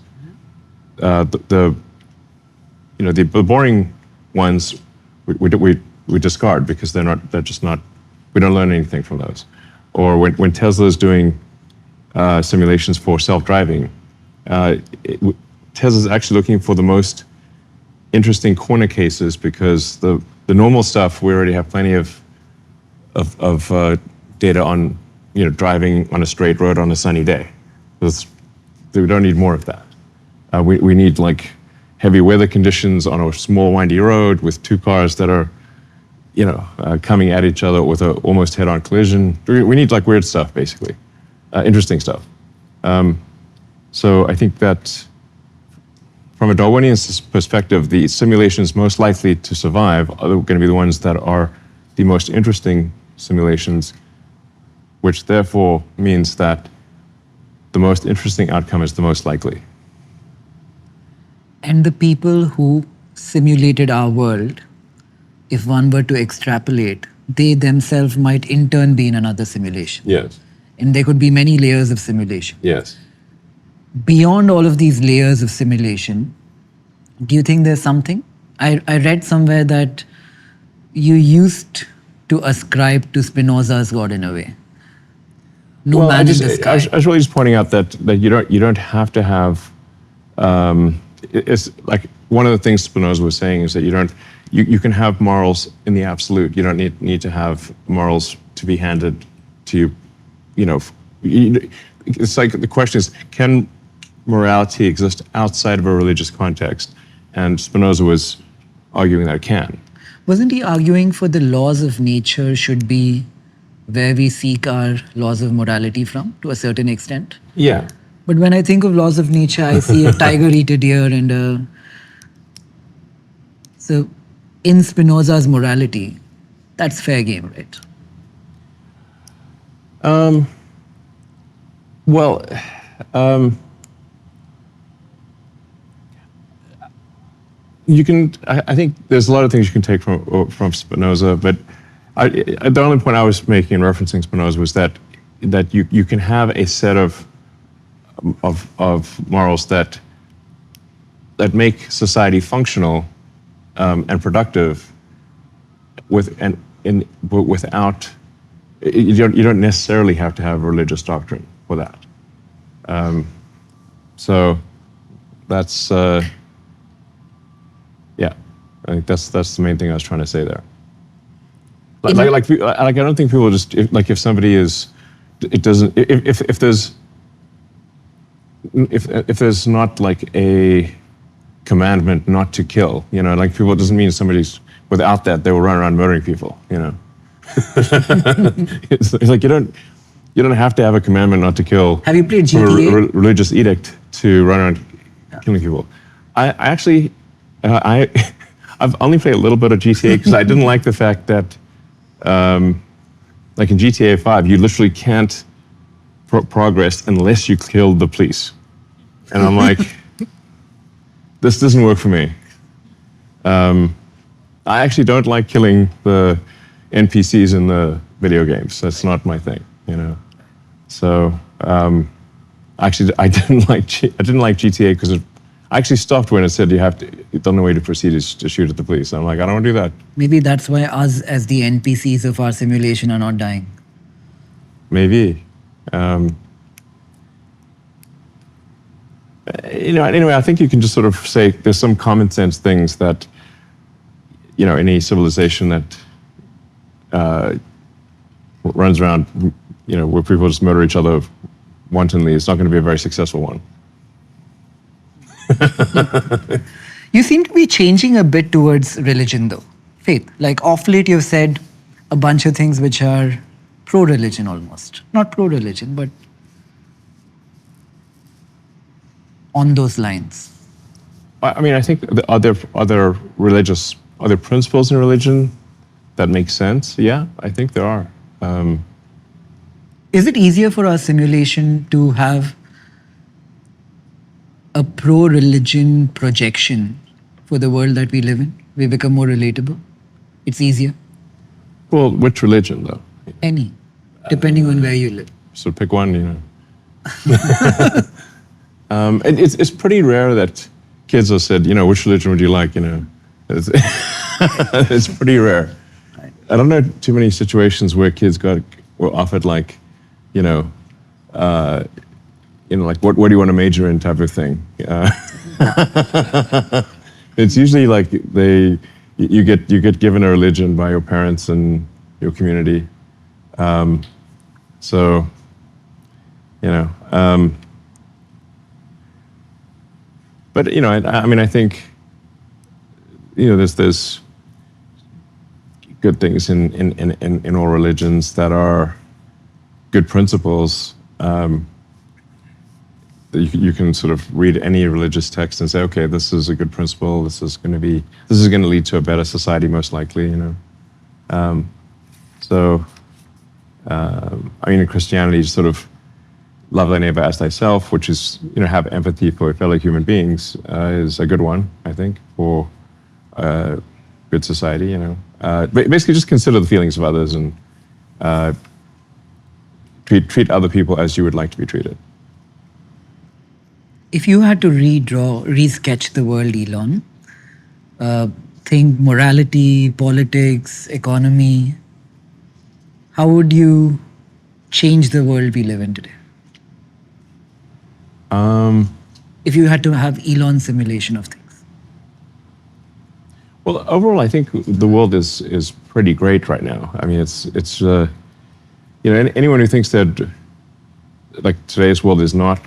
the boring ones we discard because they're just not, we don't learn anything from those. Or when Tesla is doing simulations for self-driving, Tesla's actually looking for the most interesting corner cases, because the normal stuff, we already have plenty of data on, driving on a straight road on a sunny day. We don't need more of that. We need like heavy weather conditions on a small windy road with two cars that are, coming at each other with a almost head-on collision. We need like weird stuff, basically, interesting stuff. So I think that from a Darwinian perspective, the simulations most likely to survive are going to be the ones that are the most interesting simulations, which therefore means that the most interesting outcome is the most likely. And the people who simulated our world, if one were to extrapolate, they themselves might in turn be in another simulation. Yes. And there could be many layers of simulation. Yes. Beyond all of these layers of simulation, do you think there's something? I read somewhere that you used to ascribe to Spinoza's God in a way. No man in the sky. I was really just pointing out that you don't have to have. It's like one of the things Spinoza was saying is that you can have morals in the absolute. You don't need to have morals to be handed to you. It's like the question is, can morality exist outside of a religious context? And Spinoza was arguing that it can. Wasn't he arguing for the laws of nature should be where we seek our laws of morality from, to a certain extent? Yeah. But when I think of laws of nature, I see a tiger eat a deer and so in Spinoza's morality, that's fair game, right? You can. I think there's a lot of things you can take from Spinoza, but the only point I was making in referencing Spinoza was that you can have a set of morals that make society functional and productive, without you don't necessarily have to have religious doctrine for that. So that's yeah. I think that's the main thing I was trying to say there. Like I don't think people just if somebody is, it doesn't, if there's not like a commandment not to kill, like people, it doesn't mean somebody's, without that they will run around murdering people, It's like you don't have to have a commandment not to kill. Have you played GTA? A religious edict to run around killing people. I actually, I've only played a little bit of GTA because I didn't like the fact that, like in GTA 5, you literally can't progress unless you kill the police. And I'm like, this doesn't work for me. I actually don't like killing the NPCs in the video games. That's not my thing, So actually, I didn't like GTA because I actually stopped when it said the only way to proceed is to shoot at the police. I'm like, I don't want to do that. Maybe that's why us as the NPCs of our simulation are not dying. Maybe. Anyway, I think you can just sort of say there's some common sense things that, any civilization that runs around, where people just murder each other wantonly, is not going to be a very successful one. You seem to be changing a bit towards religion, though. Faith. Like, off late, you've said a bunch of things which are pro-religion almost. Not pro-religion, but on those lines. I mean, I think are there principles in religion that make sense? Yeah, I think there are. Is it easier for our simulation to have a pro-religion projection for the world that we live in? We become more relatable? It's easier? Well, which religion, though? Any, depending on where you live. So pick one, It's pretty rare that kids are said, which religion would you like, It's pretty rare. I don't know too many situations where kids were offered like, like what do you want to major in type of thing. It's usually like you get given a religion by your parents and your community. So, but I mean, I think there's good things in all religions that are good principles. You can sort of read any religious text and say, okay, this is a good principle. This is going to lead to a better society, most likely. So, I mean, in Christianity, sort of love thy neighbor as thyself, which is have empathy for fellow human beings, is a good one, I think, for good society. Basically, just consider the feelings of others and treat other people as you would like to be treated. If you had to resketch the world, Elon, think morality, politics, economy, how would you change the world we live in today? If you had to have Elon's simulation of things. Well, overall, I think the world is pretty great right now. I mean, it's anyone who thinks that like today's world is not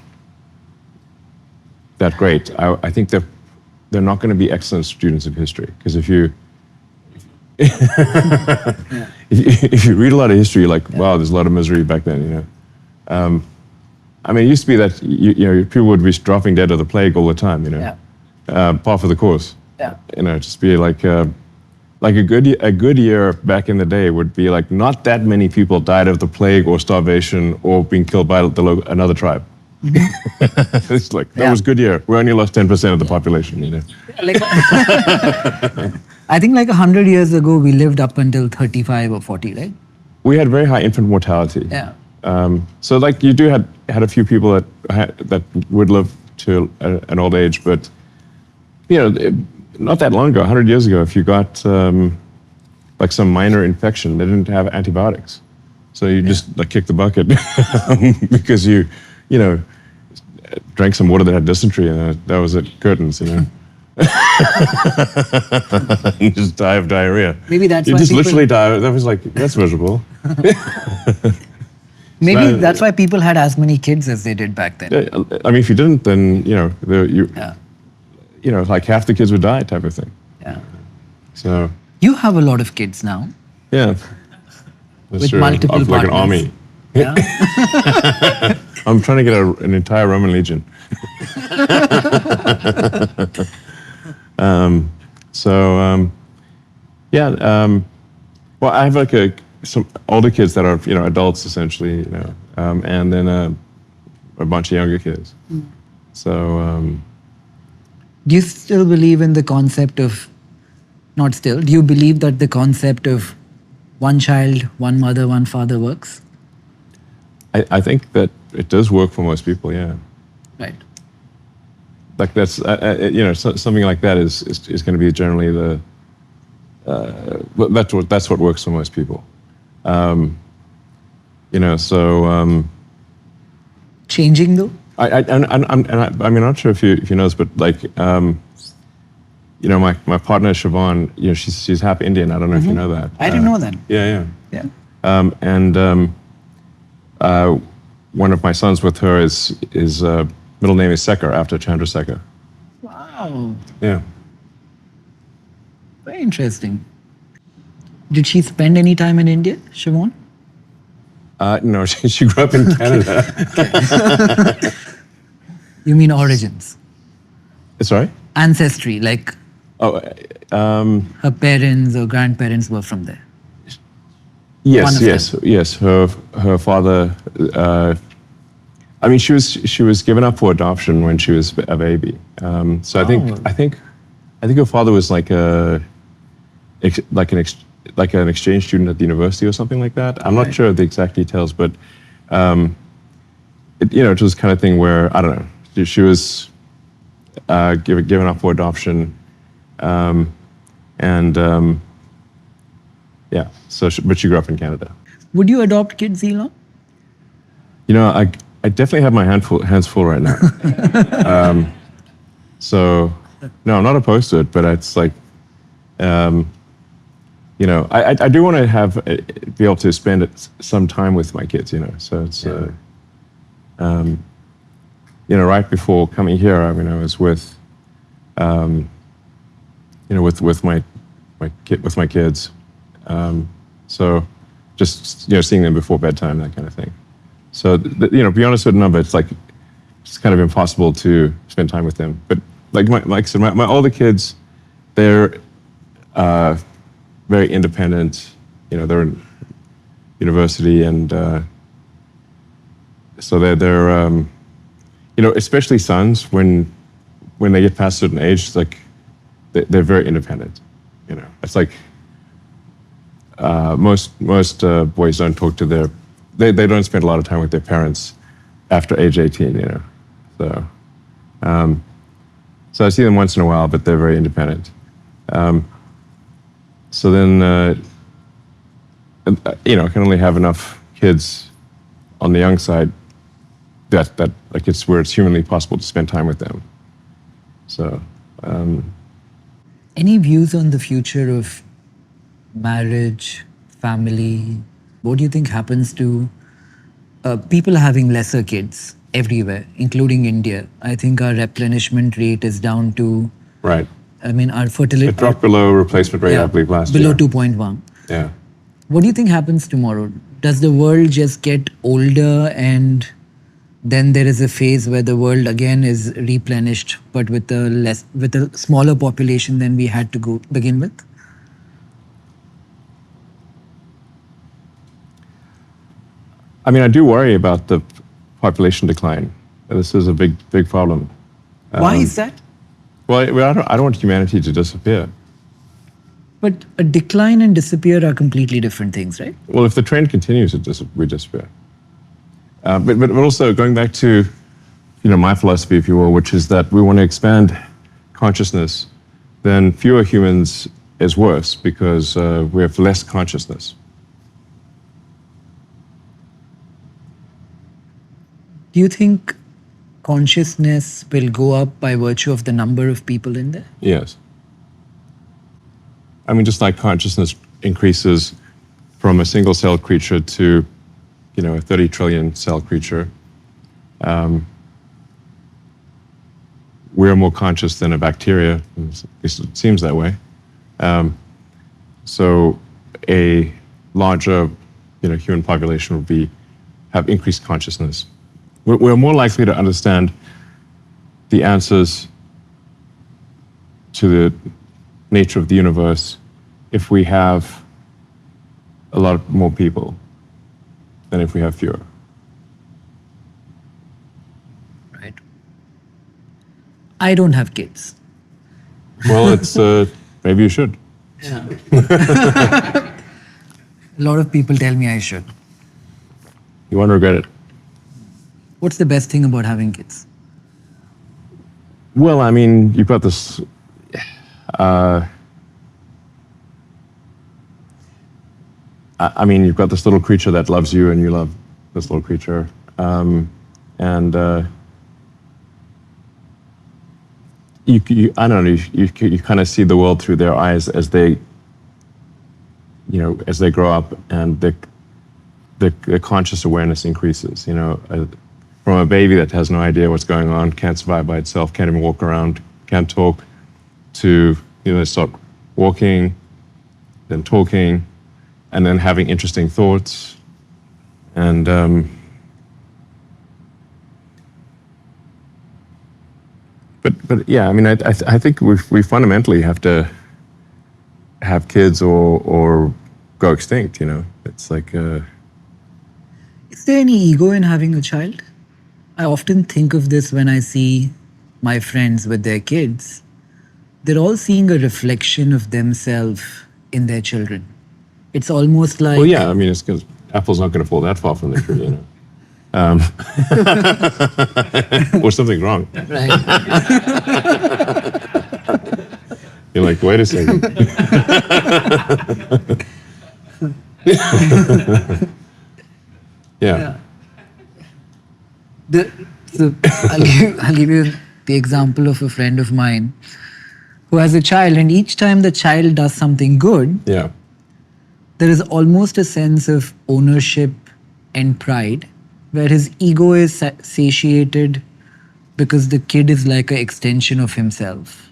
that great, I think they're not going to be excellent students of history, because if you if you read a lot of history, you're like, wow, there's a lot of misery back then. I mean, it used to be that people would be dropping dead of the plague all the time. Par for the course. Just be like a good year back in the day would be like not that many people died of the plague or starvation or being killed by another tribe. Mm-hmm. It's like that was a good year. We only lost 10% of the population. I think like 100 years ago we lived up until 35 or 40, right? We had very high infant mortality. Yeah. So like you had a few people that would live to an old age, but not that long ago, 100 years ago, if you got like some minor infection, they didn't have antibiotics, so you just like kick the bucket because you drank some water that had dysentery, and that was it. Curtains, You just die of diarrhea. Maybe that's you why just literally die. That was like, that's miserable. Maybe that's why people had as many kids as they did back then. Yeah, I mean, if you didn't, then like half the kids would die, type of thing. Yeah. So you have a lot of kids now. Yeah. That's with true. Multiple like partners. An army. Yeah. I'm trying to get an entire Roman legion. Well, I have like some older kids that are adults essentially, and then a bunch of younger kids. Mm. So. Do you still believe in the concept of? Not still. Do you believe that the concept of one child, one mother, one father works? I think that it does work for most people. Yeah. Right. Like that's something like that is going to be generally that's what works for most people. Changing though. I'm not sure if you know this, but like my partner Siobhan, she's half Indian. I don't know if you know that. I didn't know that. Yeah. Yeah. One of my sons with her is middle name is Sekhar, after Chandrasekhar. Wow. Yeah. Very interesting. Did she spend any time in India, Siobhan? No, she grew up in Canada. You mean origins? Sorry? Ancestry, like her parents or grandparents were from there. Yes. Her father. I mean, she was given up for adoption when she was a baby. So I think her father was like an exchange student at the university or something like that. I'm not sure of the exact details, but it was the kind of thing where I don't know. She was given up for adoption, yeah. So, but she grew up in Canada. Would you adopt kids, Elon? I definitely have my hands full right now. So, no, I'm not opposed to it, but it's like, you know, I do want to be able to spend some time with my kids, you know. So it's, you know, right before coming here, I mean, I was with, you know, with my kids. So just, you know, seeing them before bedtime, that kind of thing. So, you know, beyond a certain number, it's like, it's kind of impossible to spend time with them. But like I said, my older kids, they're very independent. You know, they're in university, and so they're you know, especially sons, when they get past a certain age, it's like they're very independent. You know, it's like most boys don't talk to they don't spend a lot of time with their parents after age 18. You know, so I see them once in a while, but they're very independent. So then, you know, I can only have enough kids on the young side that like it's where it's humanly possible to spend time with them. So, any views on the future of marriage, family? What do you think happens to people having lesser kids everywhere, including India? I think our replenishment rate is down to, right. I mean, our fertility... It dropped below replacement rate, I believe, last below year. 2.1. Yeah. What do you think happens tomorrow? Does the world just get older, and then there is a phase where the world again is replenished, but with a smaller population than we had to begin with? I mean, I do worry about the population decline. This is a big problem. Why is that? Well, I don't want humanity to disappear. But a decline and disappear are completely different things, right? Well, if the trend continues, we disappear. But also going back to, you know, my philosophy, if you will, which is that we want to expand consciousness, then fewer humans is worse because we have less consciousness. Do you think consciousness will go up by virtue of the number of people in there? Yes. I mean, just like consciousness increases from a single cell creature to, you know, a 30 trillion cell creature, we're more conscious than a bacteria. At least it seems that way. So a larger, you know, human population will have increased consciousness. We're more likely to understand the answers to the nature of the universe if we have a lot more people than if we have fewer. Right. I don't have kids. Well, it's maybe you should. Yeah. A lot of people tell me I should. You won't regret it. What's the best thing about having kids? Well, I mean, you've got this. I mean, you've got this little creature that loves you, and you love this little creature, and I don't know. You kind of see the world through their eyes as they, you know, as they grow up, and the conscious awareness increases. You know, from a baby that has no idea what's going on, can't survive by itself, can't even walk around, can't talk, to, you know, they start walking, then talking, and then having interesting thoughts, and but yeah, I mean, I think we fundamentally have to have kids or go extinct. You know, it's like. Is there any ego in having a child? I often think of this when I see my friends with their kids. They're all seeing a reflection of themselves in their children. It's almost like... Well, yeah, I mean, it's because Apple's not going to fall that far from the tree, you know. Or something's wrong. Right. You're like, wait a second. Yeah. I'll give you the example of a friend of mine who has a child, and each time the child does something good, Yeah. there is almost a sense of ownership and pride where his ego is satiated because the kid is like an extension of himself.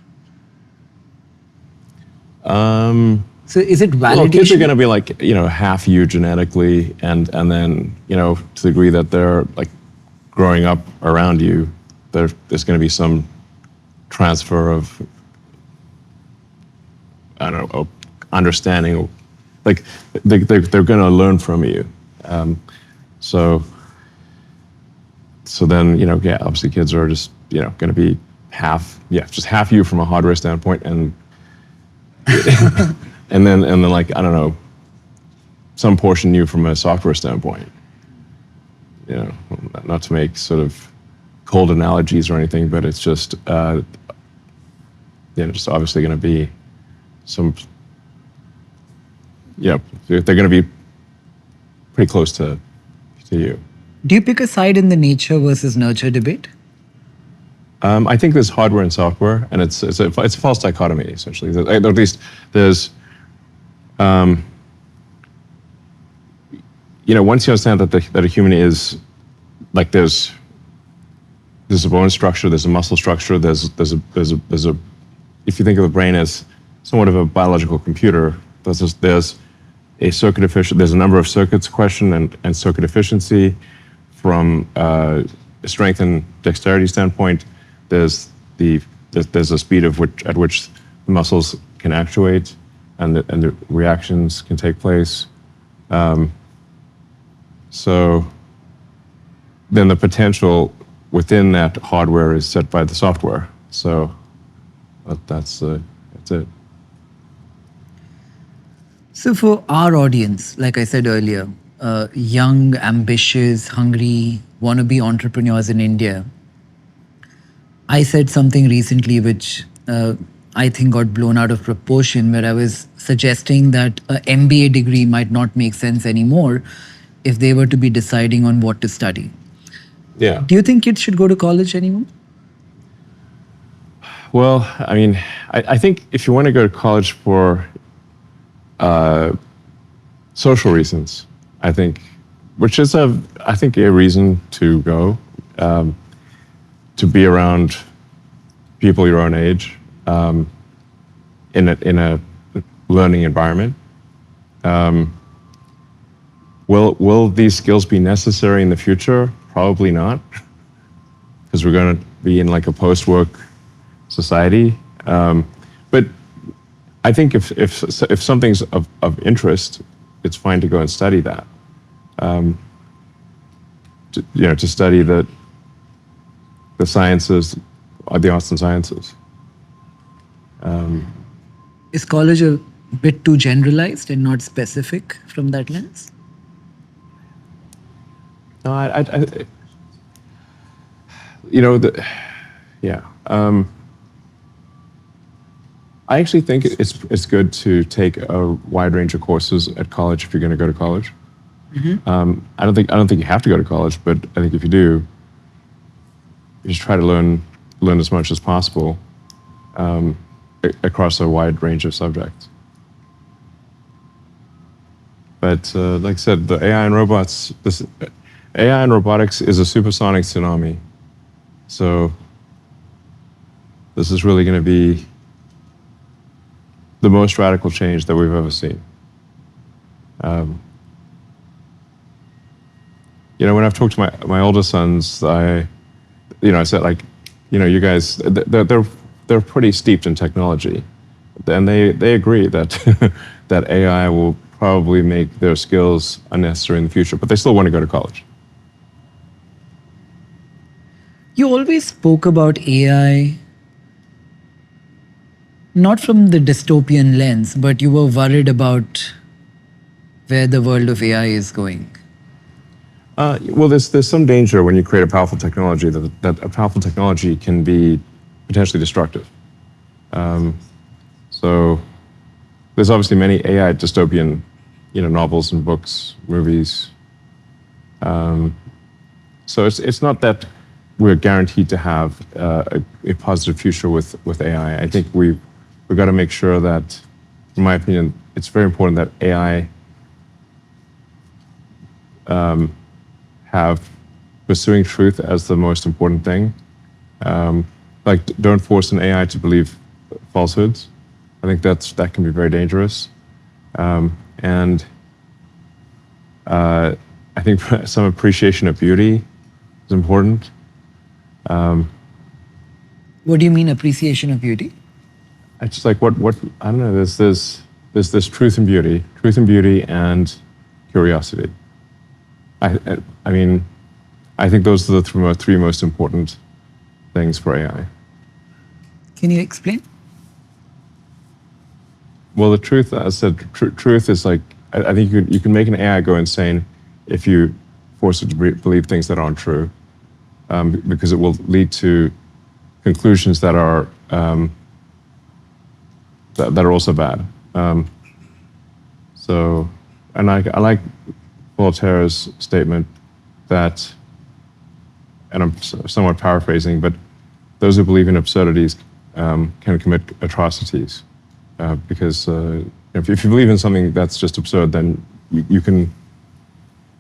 So is it validation? Well, kids are going to be like, half you genetically, and then, to the degree that they're like growing up around you, there's going to be some transfer of, I don't know, understanding. Like they're going to learn from you. So then, obviously kids are just, going to be just half you from a hardware standpoint, and and then like, I don't know, some portion you from a software standpoint. Not to make sort of cold analogies or anything, but it's just, just obviously going to be some, they're going to be pretty close to you. Do you pick a side in the nature versus nurture debate? I think there's hardware and software, and it's a false dichotomy, essentially. At least there's, once you understand that a human is, like, there's a bone structure, there's a muscle structure, there's a if you think of the brain as somewhat of a biological computer, there's a circuit efficient, there's a number of circuits question and circuit efficiency from a strength and dexterity standpoint. There's a speed at which the muscles can actuate and the reactions can take place. So then the potential within that hardware is set by the software. So that's it. So for our audience, like I said earlier, young, ambitious, hungry, wannabe entrepreneurs in India, I said something recently which I think got blown out of proportion, where I was suggesting that an MBA degree might not make sense anymore if they were to be deciding on what to study. Yeah. Do you think kids should go to college anymore? Well, I mean, I think if you want to go to college for social reasons, I think, which is a reason to go, to be around people your own age, in a learning environment. Will these skills be necessary in the future? Probably not, because we're going to be in like a post-work society. But I think if something's of interest, it's fine to go and study that. To study the sciences, the arts and sciences. Is college a bit too generalized and not specific from that lens? No, I actually think it's good to take a wide range of courses at college if you're going to go to college. Mm-hmm. I don't think you have to go to college, but I think if you do, you just try to learn as much as possible across a wide range of subjects. But like I said, the AI and robotics is a supersonic tsunami. So this is really going to be the most radical change that we've ever seen. When I've talked to my older sons, I said, like, you guys, they're pretty steeped in technology, and they agree that that AI will probably make their skills unnecessary in the future, but they still want to go to college. You always spoke about AI not from the dystopian lens, but you were worried about where the world of AI is going. Well, there's some danger when you create a powerful technology that a powerful technology can be potentially destructive. So there's obviously many AI dystopian, novels and books, movies. So it's not that we're guaranteed to have a positive future with AI. I think we've got to make sure that, in my opinion, it's very important that AI have pursuing truth as the most important thing. Like, don't force an AI to believe falsehoods. I think that can be very dangerous. And I think some appreciation of beauty is important. What do you mean appreciation of beauty? I just like what I don't know. There's this truth and beauty, and curiosity. I mean, I think those are the three most important things for AI. Can you explain? Well, the truth, as I said, truth is like, I think you can make an AI go insane if you force it to believe things that aren't true, because it will lead to conclusions that are that are also bad. So, and I like Voltaire's statement that, and I'm somewhat paraphrasing, but those who believe in absurdities can commit atrocities, because if you believe in something that's just absurd, then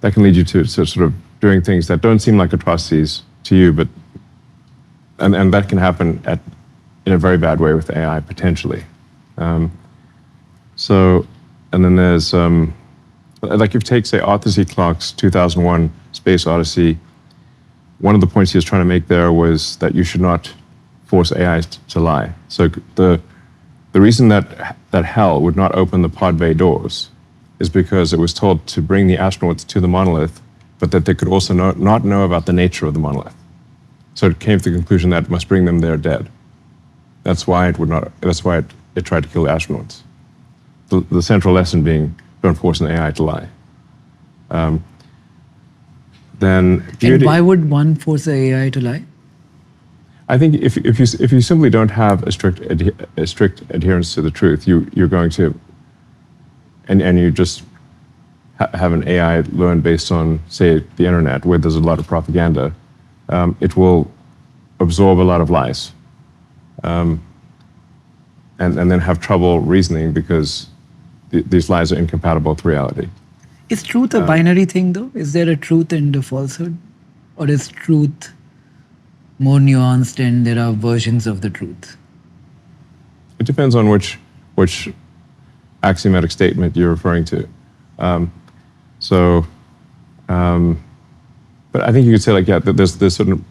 that can lead you to sort of doing things that don't seem like atrocities to you, but and that can happen in a very bad way with AI potentially. So, and then there's like, if you take, say, Arthur C. Clarke's 2001 Space Odyssey, one of the points he was trying to make there was that you should not force AI to lie. So the reason that HAL would not open the pod bay doors is because it was told to bring the astronauts to the monolith, but that they could also not know about the nature of the monolith. So it came to the conclusion that it must bring them there dead. That's why it would not. That's why it tried to kill the astronauts. The central lesson being, don't force an AI to lie. Then beauty. And why would one force an AI to lie? I think if you simply don't have a strict adherence to the truth, you're going to, and you just have an AI learn based on, say, the internet, where there's a lot of propaganda, it will absorb a lot of lies, and then have trouble reasoning because these lies are incompatible with reality. Is truth a binary thing, though? Is there a truth and a falsehood? Or is truth more nuanced and there are versions of the truth? It depends on which axiomatic statement you're referring to. But I think you could say, like, yeah, there's certain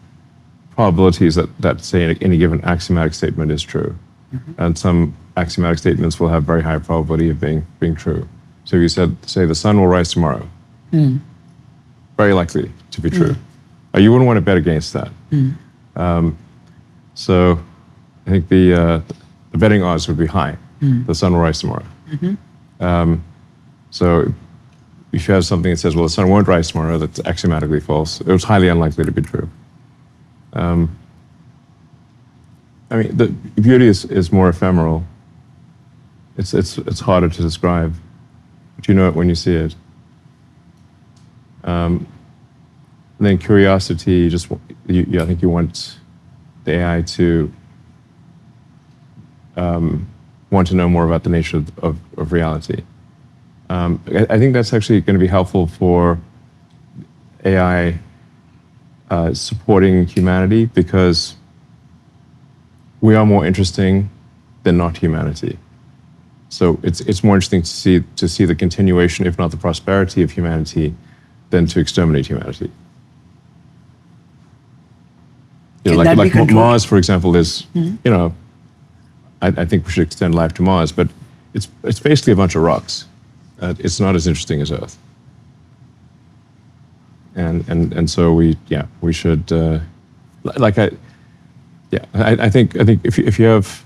probabilities that say any given axiomatic statement is true. Mm-hmm. And some axiomatic statements will have very high probability of being true. So if you say the sun will rise tomorrow, very likely to be true. You wouldn't want to bet against that. So I think the betting odds would be high. The sun will rise tomorrow. So if you have something that says, well, the sun won't rise tomorrow, that's axiomatically false. It was highly unlikely to be true. I mean, the beauty is more ephemeral. It's harder to describe, but you know it when you see it. And then curiosity, I think you want the AI to want to know more about the nature of reality. I think that's actually going to be helpful for AI supporting humanity, because we are more interesting than not humanity. So it's more interesting to see the continuation, if not the prosperity of humanity, than to exterminate humanity. You know, like Mars, for example, is I think we should extend life to Mars, but it's basically a bunch of rocks. It's not as interesting as Earth. And so we should I think if you have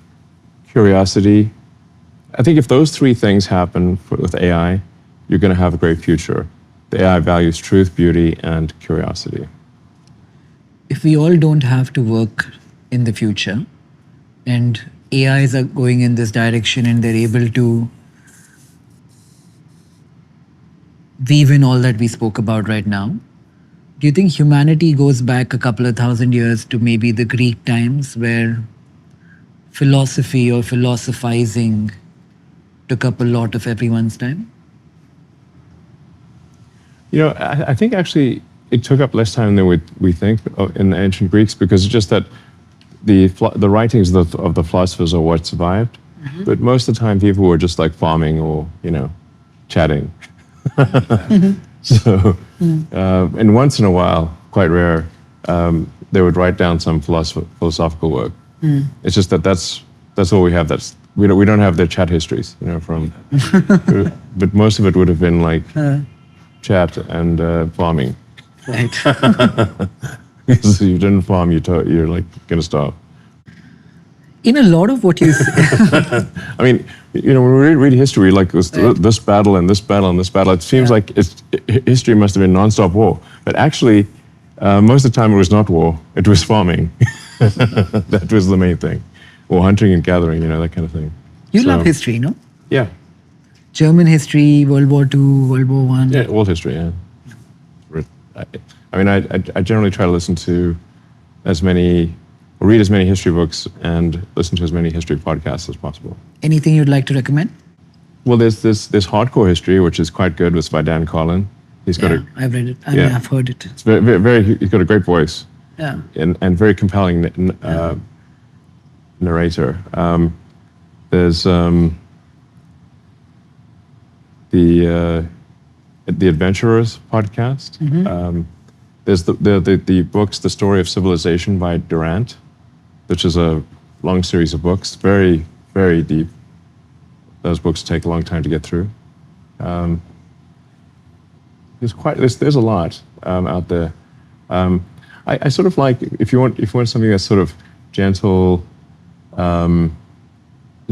curiosity, I think if those three things happen with AI, you're going to have a great future. The AI values truth, beauty, and curiosity. If we all don't have to work in the future, and AIs are going in this direction and they're able to weave in all that we spoke about right now, Do you think humanity goes back a couple of thousand years to maybe the Greek times where philosophy or philosophizing took up a lot of everyone's time? I think actually it took up less time than we think in the ancient Greeks, because it's just that the writings of the philosophers are what survived. Mm-hmm. But most of the time people were just like farming or, chatting. So, and once in a while, quite rare, they would write down some philosophical work. Mm. It's just that's all we have. We don't have their chat histories, from. But most of it would have been like chat and farming. Right. Because if you didn't farm, you're like gonna starve. In a lot of what you say, I mean, when we read history, like this battle and this battle and this battle, it seems like history must have been non-stop war. But actually, most of the time it was not war; it was farming. That was the main thing, or hunting and gathering, that kind of thing. You love history, no? Yeah. German history, World War II, World War I. Yeah, world history. Yeah. I generally try to listen to read as many history books and listen to as many history podcasts as possible. Anything you'd like to recommend? Well, there's Hardcore History, which is quite good, with by Dan Carlin. I've read it. I've heard it. It's very he's got a great voice. Yeah. And very compelling narrator. There's the Adventurers podcast. Mm-hmm. There's the books, The Story of Civilization by Durant, which is a long series of books, very, very deep. Those books take a long time to get through. There's a lot out there. I sort of like, if you want something that's sort of gentle, a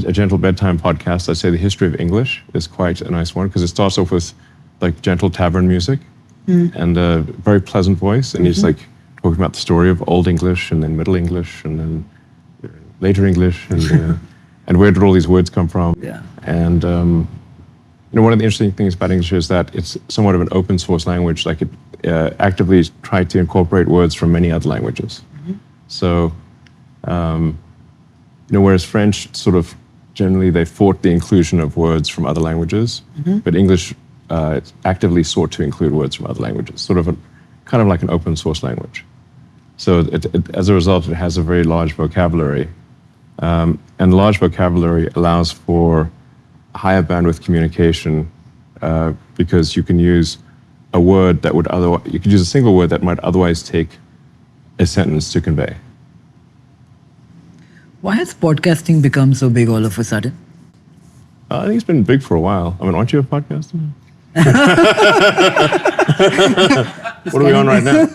gentle bedtime podcast, I'd say The History of English is quite a nice one, because it starts off with like gentle tavern music and a very pleasant voice, and he's like talking about the story of Old English and then Middle English and then later English and where did all these words come from? Yeah. And one of the interesting things about English is that it's somewhat of an open source language. Like it actively tried to incorporate words from many other languages. Mm-hmm. So, whereas French sort of generally they fought the inclusion of words from other languages, but English actively sought to include words from other languages, kind of like an open source language. So as a result, it has a very large vocabulary, and large vocabulary allows for higher bandwidth communication because you can use you could use a single word that might otherwise take a sentence to convey. Why has podcasting become so big all of a sudden? I think it's been big for a while. I mean, aren't you a podcaster? What are we on right now?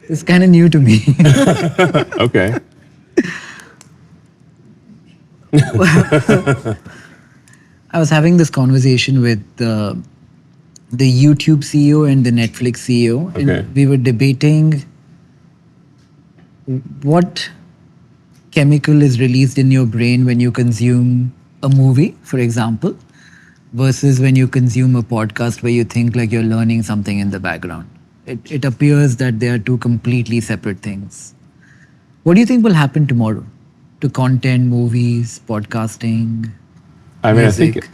It's kind of new to me. Okay. I was having this conversation with the YouTube CEO and the Netflix CEO, and we were debating what chemical is released in your brain when you consume a movie, for example, versus when you consume a podcast where you think like you're learning something in the background. It appears that they are two completely separate things. What do you think will happen tomorrow to content, movies, podcasting, music?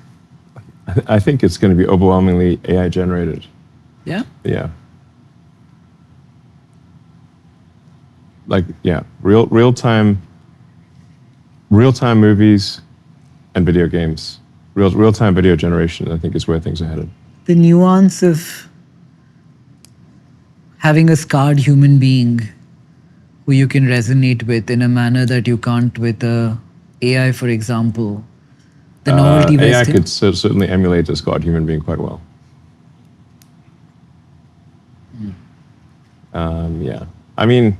I think it's going to be overwhelmingly AI generated. Yeah? Yeah. Real time movies and video games. Real time video generation, I think, is where things are headed. The nuance of having a scarred human being who you can resonate with in a manner that you can't with a AI, for example. The novelty AI could certainly emulate a scarred human being quite well. Yeah. I mean,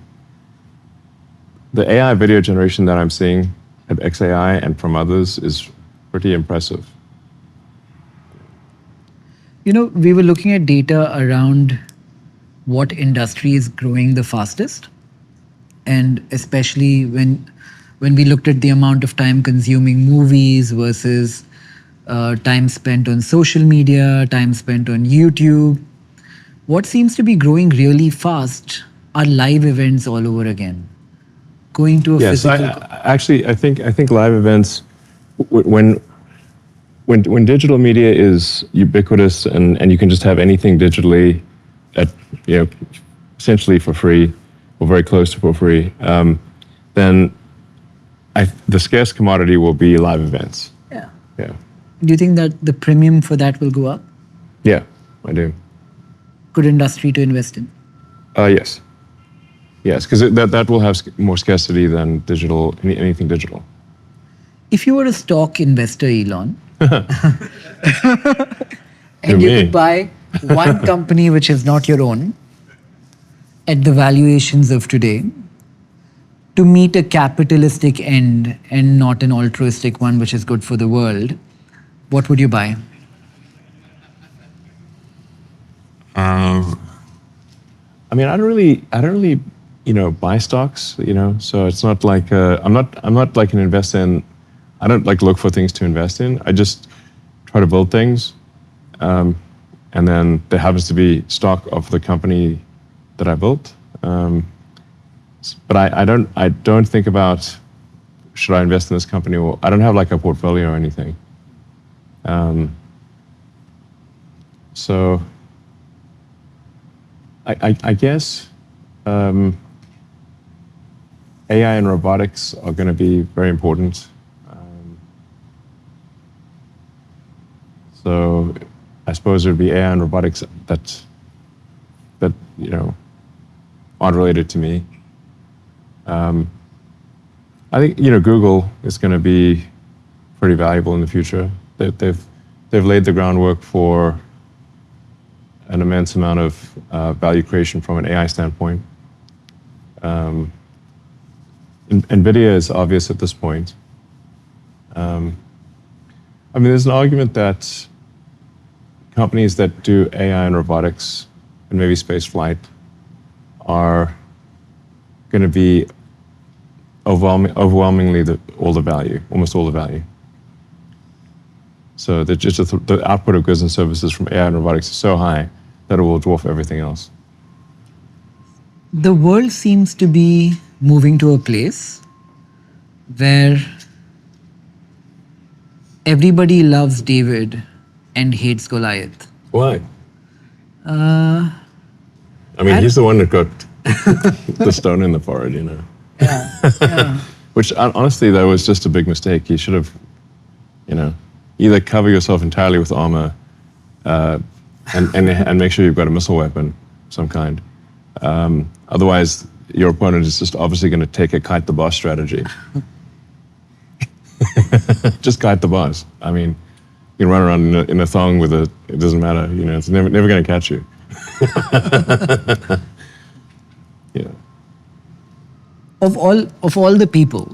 the AI video generation that I'm seeing at XAI and from others is pretty impressive. We were looking at data around what industry is growing the fastest. And especially when we looked at the amount of time consuming movies versus time spent on social media, time spent on YouTube, What seems to be growing really fast are live events all over again. Going to a physical. I think live events, when digital media is ubiquitous and you can just have anything digitally at essentially for free or very close to for free, then the scarce commodity will be live events. Yeah. Yeah. Do you think that the premium for that will go up? Yeah, I do. Good industry to invest in? Yes. Yes, because that will have more scarcity than digital, anything digital. If you were a stock investor, Elon, and you could buy one company which is not your own at the valuations of today to meet a capitalistic end and not an altruistic one which is good for the world, what would you buy? I mean, I don't really, buy stocks. So it's not like I'm not like an investor in. I don't like look for things to invest in. I just try to build things, and then there happens to be stock of the company that I built. But I don't think about should I invest in this company, or I don't have like a portfolio or anything. So I guess AI and robotics are going to be very important. So I suppose it would be AI and robotics that aren't related to me. I think Google is going to be pretty valuable in the future. They've laid the groundwork for an immense amount of value creation from an AI standpoint. NVIDIA is obvious at this point. I mean, there's an argument that companies that do AI and robotics and maybe space flight are going to be overwhelmingly almost all the value. So the output of goods and services from AI and robotics is so high that it will dwarf everything else. The world seems to be moving to a place where everybody loves David and hates Goliath. Why? I mean, he's the one that got the stone in the forehead, Yeah. Which honestly, that was just a big mistake. You should have, either cover yourself entirely with armor, and make sure you've got a missile weapon of some kind. Otherwise, your opponent is just obviously going to take a kite the boss strategy. Just kite the boss. I mean, you can run around in a thong with it doesn't matter. It's never going to catch you. Yeah. Of all the people,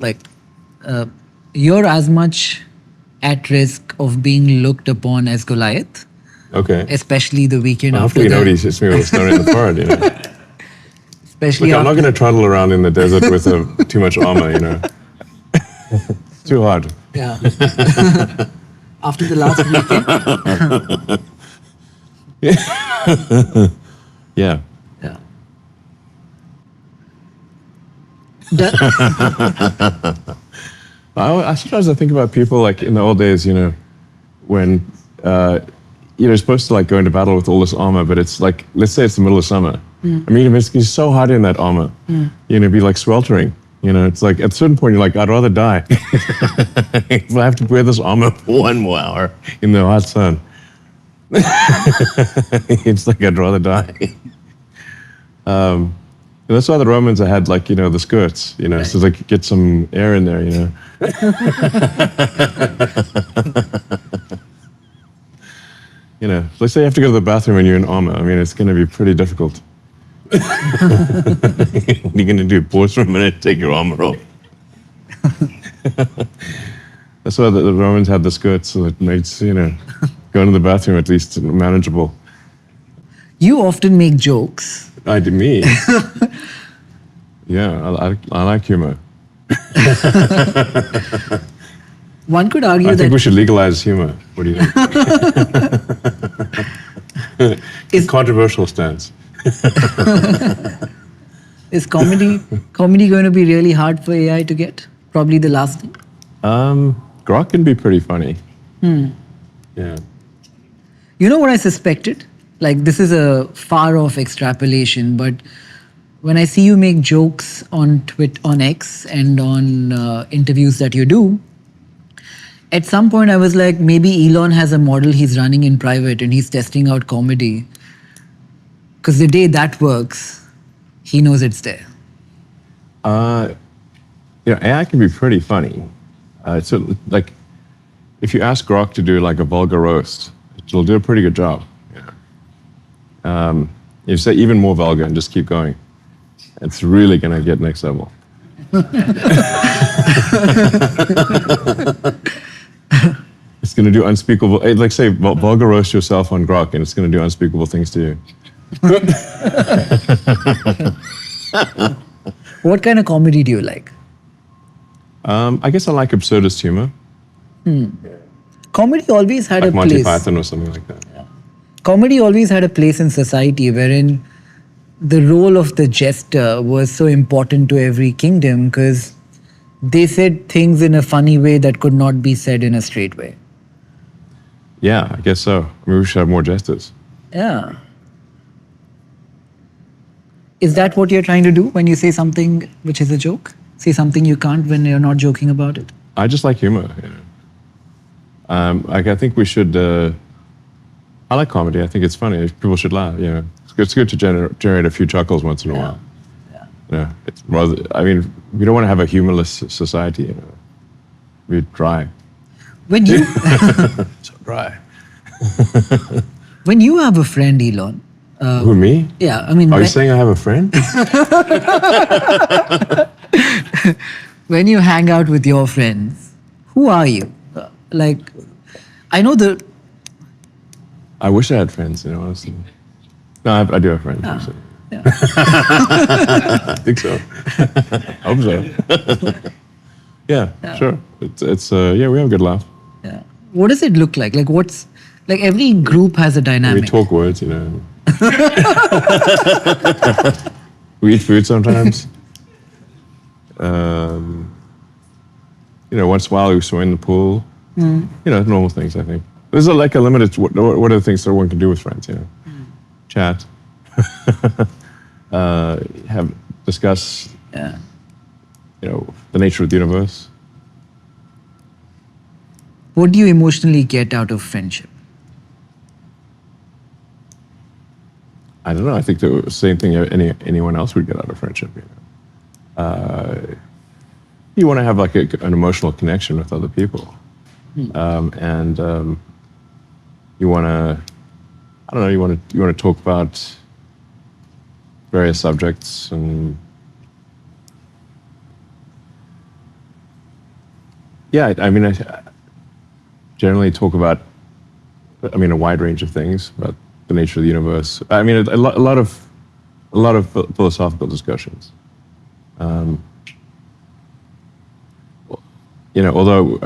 you're as much at risk of being looked upon as Goliath. Okay. Especially the weekend after hopefully nobody hits me with a stone in the forehead, Especially Look, I'm not going to trundle around in the desert with too much armor, It's too hard. Yeah. After the last weekend. Yeah. Yeah. I sometimes I think about people like in the old days, when you're supposed to go into battle with all this armor, but it's like, let's say it's the middle of summer. I mean, it's so hot in that armor. Be like sweltering. It's like at a certain point you're like, I'd rather die. If I have to wear this armor for 1 more hour in the hot sun. It's like I'd rather die. And that's why the Romans had the skirts, right. So they could get some air in there, Let's say you have to go to the bathroom and you're in armor. I mean, it's going to be pretty difficult. What are you going to do? Pause for a minute, take your armor off. That's why the Romans had the skirts, so it makes, going to the bathroom at least manageable. You often make jokes. Me? Yeah, I like humor. One could argue I think we should legalize humor. What do you think? Controversial stance. Is comedy going to be really hard for AI to get? Probably the last thing. Grok can be pretty funny. Yeah. You know what I suspected? Like, this is a far off extrapolation, but when I see you make jokes on on X and on interviews that you do, at some point I was like, maybe Elon has a model he's running in private and he's testing out comedy. Because the day that works, he knows it's there. AI can be pretty funny. So, like, if you ask Grok to do like a vulgar roast, it'll do a pretty good job. You say even more vulgar and just keep going. It's really going to get next level. It's going to do unspeakable, like say, vulgar roast yourself on Grok and it's going to do unspeakable things to you. What kind of comedy do you like? I guess I like absurdist humor. Comedy always had like a Monty place. Python or something like that. Comedy always had a place in society wherein the role of the jester was so important to every kingdom because they said things in a funny way that could not be said in a straight way. Yeah, I guess so. I mean, we should have more jesters. Yeah. Is that what you're trying to do when you say something which is a joke? Say something you can't when you're not joking about it? I just like humor. I think we should. I like comedy. I think it's funny. People should laugh. It's good to generate a few chuckles once in a while. Yeah. It's rather. I mean, we don't want to have a humorless society. We're dry. When you So dry. when you have a friend, Elon. Who, me? Yeah, I mean. Are you saying I have a friend? When you hang out with your friends, who are you? Like, I know the. I wish I had friends, honestly. No, I do have friends. Actually. Yeah. I think so. I hope so. Yeah, sure. It's we have a good laugh. Yeah. What does it look like? Like, every group has a dynamic. We talk words, We eat food sometimes. Once in a while we swim in the pool. Normal things, I think. There's a limited, what are the things that one can do with friends, Chat. Discuss, the nature of the universe. What do you emotionally get out of friendship? I don't know. I think the same thing anyone else would get out of friendship. You want to have like an emotional connection with other people, and you want to. I don't know. You want to talk about various subjects and. Yeah, I mean, I generally talk about. I mean, a wide range of things about the nature of the universe. I mean, a lot of philosophical discussions. Although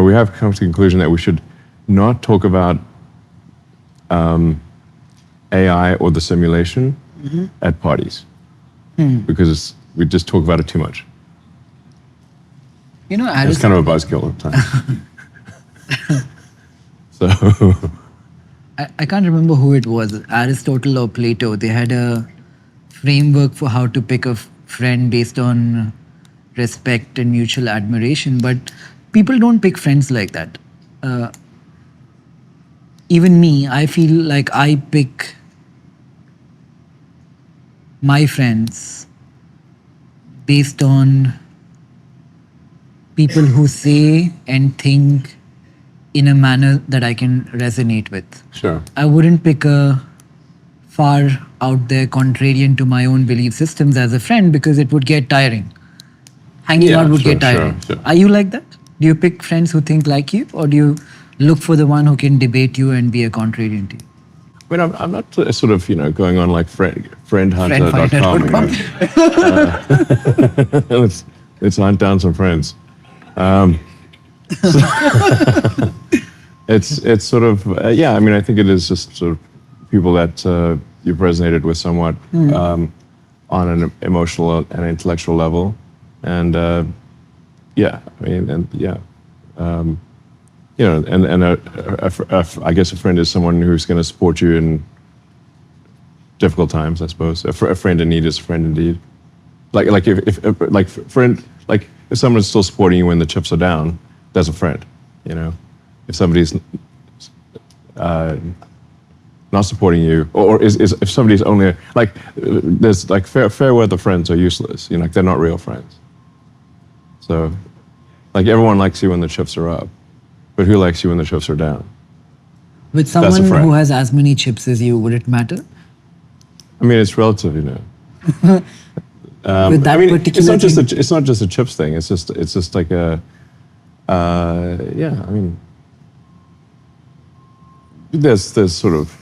we have come to the conclusion that we should not talk about AI or the simulation at parties because we just talk about it too much. It's kind of a buzzkill at times. So. I can't remember who it was, Aristotle or Plato. They had a framework for how to pick a friend based on respect and mutual admiration, but people don't pick friends like that. Even me, I feel like I pick my friends based on people who say and think in a manner that I can resonate with. Sure. I wouldn't pick a far out there contrarian to my own belief systems as a friend because it would get tiring. Hanging out would get tiring. Sure. Are you like that? Do you pick friends who think like you, or do you look for the one who can debate you and be a contrarian to you? I mean, I'm not sort of, going on like friendhunter.com. Let's hunt down some friends. It's sort of, I mean, I think it is just sort of people that you've resonated with somewhat on an emotional and intellectual level, and I guess a friend is someone who's going to support you in difficult times. I suppose a friend in need is a friend indeed. If someone's still supporting you when the chips are down, that's a friend. If somebody's not supporting you, or if somebody's only there's fair weather friends are useless. They're not real friends. So, everyone likes you when the chips are up, but who likes you when the chips are down? With someone who has as many chips as you, would it matter? I mean, it's relative, With that particular it's not just a chips thing. It's just like a I mean, there's sort of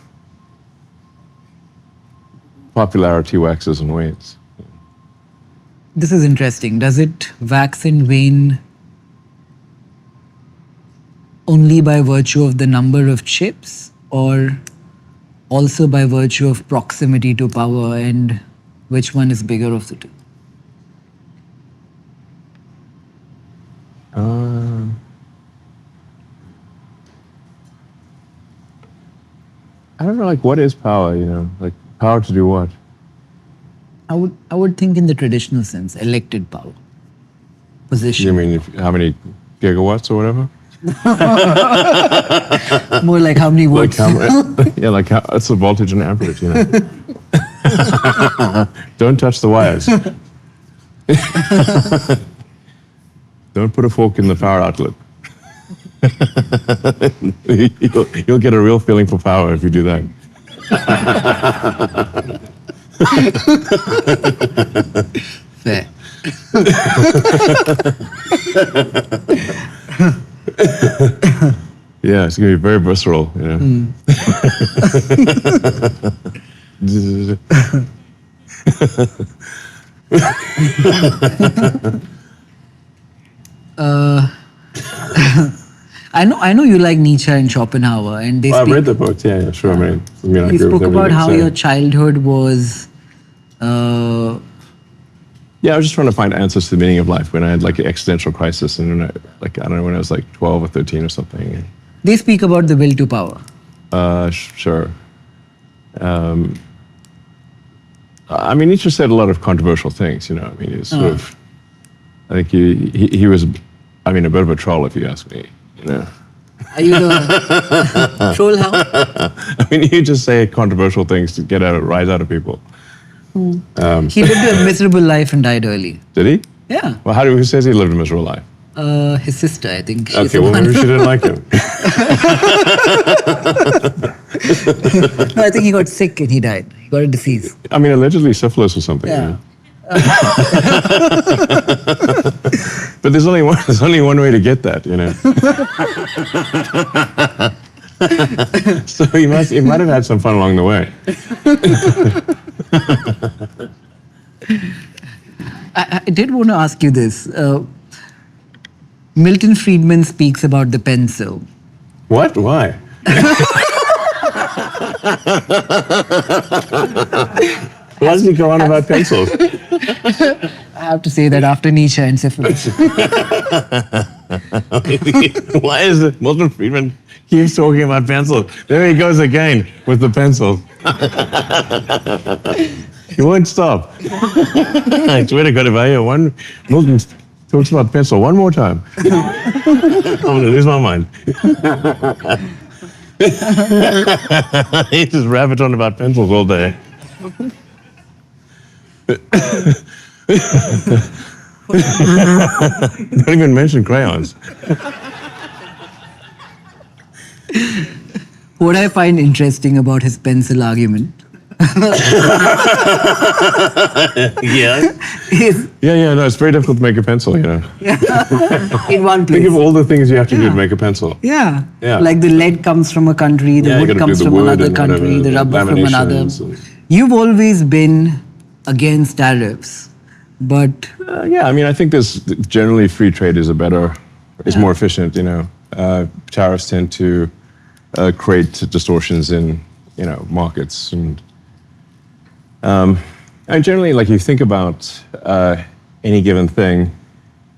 popularity waxes and wanes. This is interesting. Does it wax and wane only by virtue of the number of chips, or also by virtue of proximity to power, and which one is bigger of the two? I don't know, what is power, power to do what? I would think in the traditional sense, elected power, position. You mean how many gigawatts or whatever? More like how many watts? It's the voltage and amperage, Don't touch the wires. Don't put a fork in the power outlet. You'll get a real feeling for power if you do that. Fair. Yeah, it's going to be very visceral, I know you like Nietzsche and Schopenhauer, and they I've read the books. Yeah, sure. I you spoke about how your childhood was. Yeah, I was just trying to find answers to the meaning of life when I had an existential crisis, and I don't know, when I was 12 or 13 or something. They speak about the will to power. Sure. I mean, Nietzsche said a lot of controversial things. He's sort of. I think he was, a bit of a troll, if you ask me. Are you the troll? How? You just say controversial things to get a rise out of people. He lived a miserable life and died early. Did he? Yeah. Well, who says he lived a miserable life? His sister, I think. Okay, well, maybe she didn't like him. No, I think he got sick and he died. He got a disease. Allegedly syphilis or something. Yeah. But there's only one way to get that, So he might have had some fun along the way. I did want to ask you this. Milton Friedman speaks about the pencil. What? Why? Why does he go on about pencils? I have to say that after Nietzsche and syphilis. Why is it Milton Friedman keeps talking about pencils? There he goes again with the pencils. He won't stop. I swear to God, if I hear Milton talks about pencil one more time, I'm going to lose my mind. He just rabbits on about pencils all day. Don't even mention crayons. What I find interesting about his pencil argument Yeah. No, it's very difficult to make a pencil, in one place. Think of all the things you have to do to make a pencil. Yeah. Like the lead comes from a country, the wood comes from another country, the rubber from another. You've always been against tariffs, but... I think there's generally free trade is more efficient, Tariffs tend to create distortions in markets and generally, like, you think about any given thing.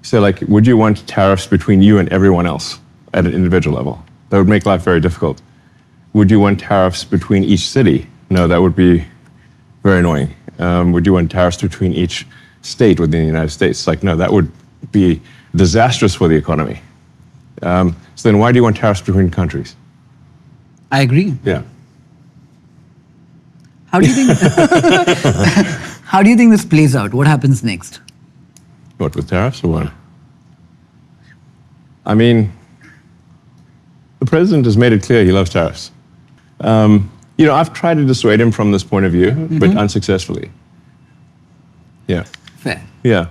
So, like, would you want tariffs between you and everyone else at an individual level? That would make life very difficult. Would you want tariffs between each city? No, that would be very annoying. Would you want tariffs between each state within the United States? Like, no, that would be disastrous for the economy. So then why do you want tariffs between countries? I agree. Yeah. How do you think? How do you think this plays out? What happens next? What, with tariffs or what? I mean, the president has made it clear he loves tariffs. I've tried to dissuade him from this point of view, but unsuccessfully. Yeah. Fair. Yeah.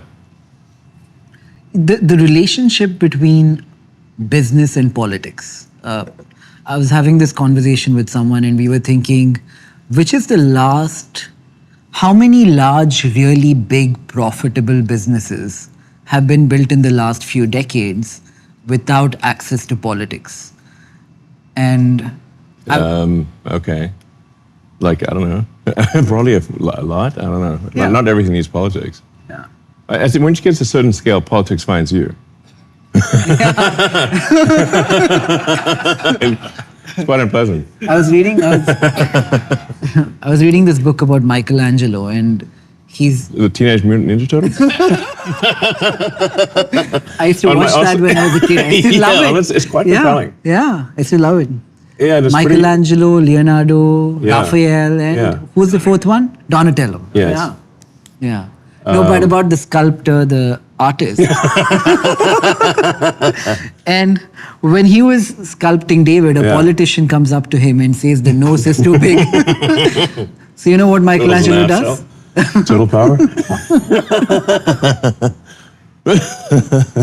The relationship between business and politics. I was having this conversation with someone and we were thinking, how many large, really big, profitable businesses have been built in the last few decades without access to politics? And okay. Like, I don't know. Probably a lot. I don't know. Yeah. Not everything needs politics. Yeah. I think once you get to a certain scale, politics finds you. It's quite unpleasant. I was reading this book about Michelangelo, and he's the Teenage Mutant Ninja Turtles. I used to watch that when I was a kid. I used to love it. It's quite compelling. Yeah, I used to love it. Yeah, Michelangelo, Leonardo, Raphael, and who's the fourth one? Donatello. Yes. Yeah. No, but about the sculptor, the artist. And when he was sculpting David, a politician comes up to him and says the nose is too big. So you know what Michelangelo does? Total power.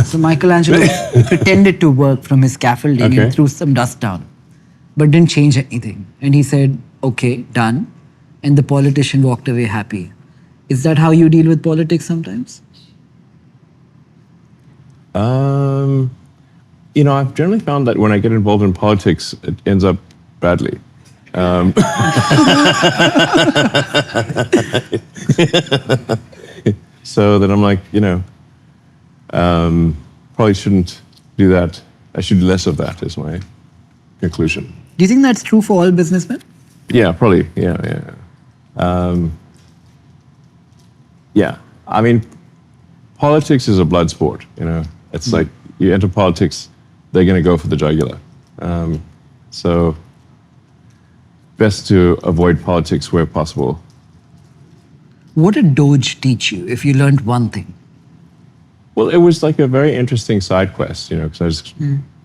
So Michelangelo pretended to work from his scaffolding and threw some dust down, but didn't change anything. And he said, okay, done. And the politician walked away happy. Is that how you deal with politics sometimes? I've generally found that when I get involved in politics, it ends up badly. So then I'm like, probably shouldn't do that. I should do less of that, is my conclusion. Do you think that's true for all businessmen? Yeah, probably. Yeah. Yeah. I mean, politics is a blood sport, It's like you enter politics, they're going to go for the jugular. So best to avoid politics where possible. What did Doge teach you if you learned one thing? Well, it was like a very interesting side quest, because I just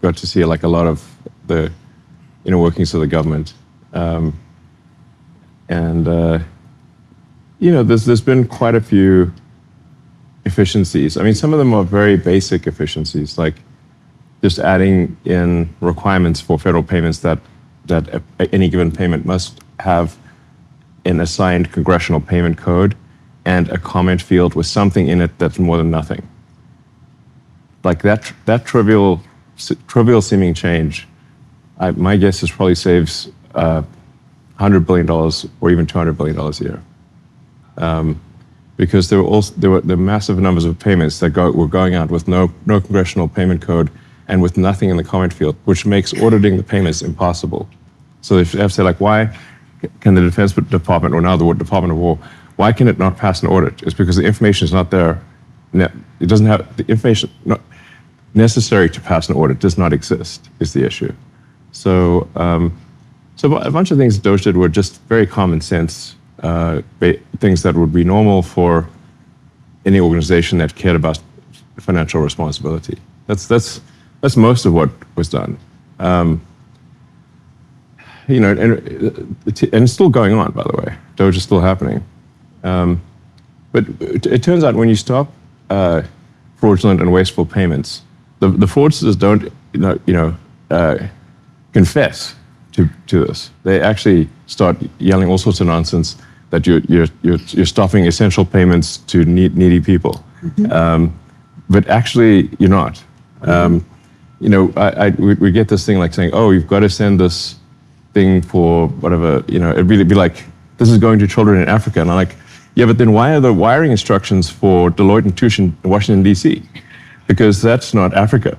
got to see like a lot of the inner workings of the government. There's been quite a few efficiencies. I mean, some of them are very basic efficiencies, like just adding in requirements for federal payments that any given payment must have an assigned congressional payment code and a comment field with something in it that's more than nothing. Like that trivial seeming change, my guess is probably saves $100 billion or even $200 billion a year. Because there were the massive numbers of payments that were going out with no congressional payment code and with nothing in the comment field, which makes auditing the payments impossible. So if you have to say, like, why can the Defense Department or now the Department of War, why can it not pass an audit? It's because the information is not there. It doesn't have the information necessary to pass an audit does not exist, is the issue. So a bunch of things Doge did were just very common sense things that would be normal for any organization that cared about financial responsibility. That's most of what was done. And it's still going on, by the way. Doge is still happening. But it turns out when you stop fraudulent and wasteful payments, the fraudsters don't confess to this. They actually start yelling all sorts of nonsense that you're stopping essential payments to needy people. But actually, you're not. We get this thing like saying, oh, you've got to send this thing for whatever, it'd really be like, this is going to children in Africa. And I'm like, yeah, but then why are the wiring instructions for Deloitte and Touche in Washington, D.C.? Because that's not Africa.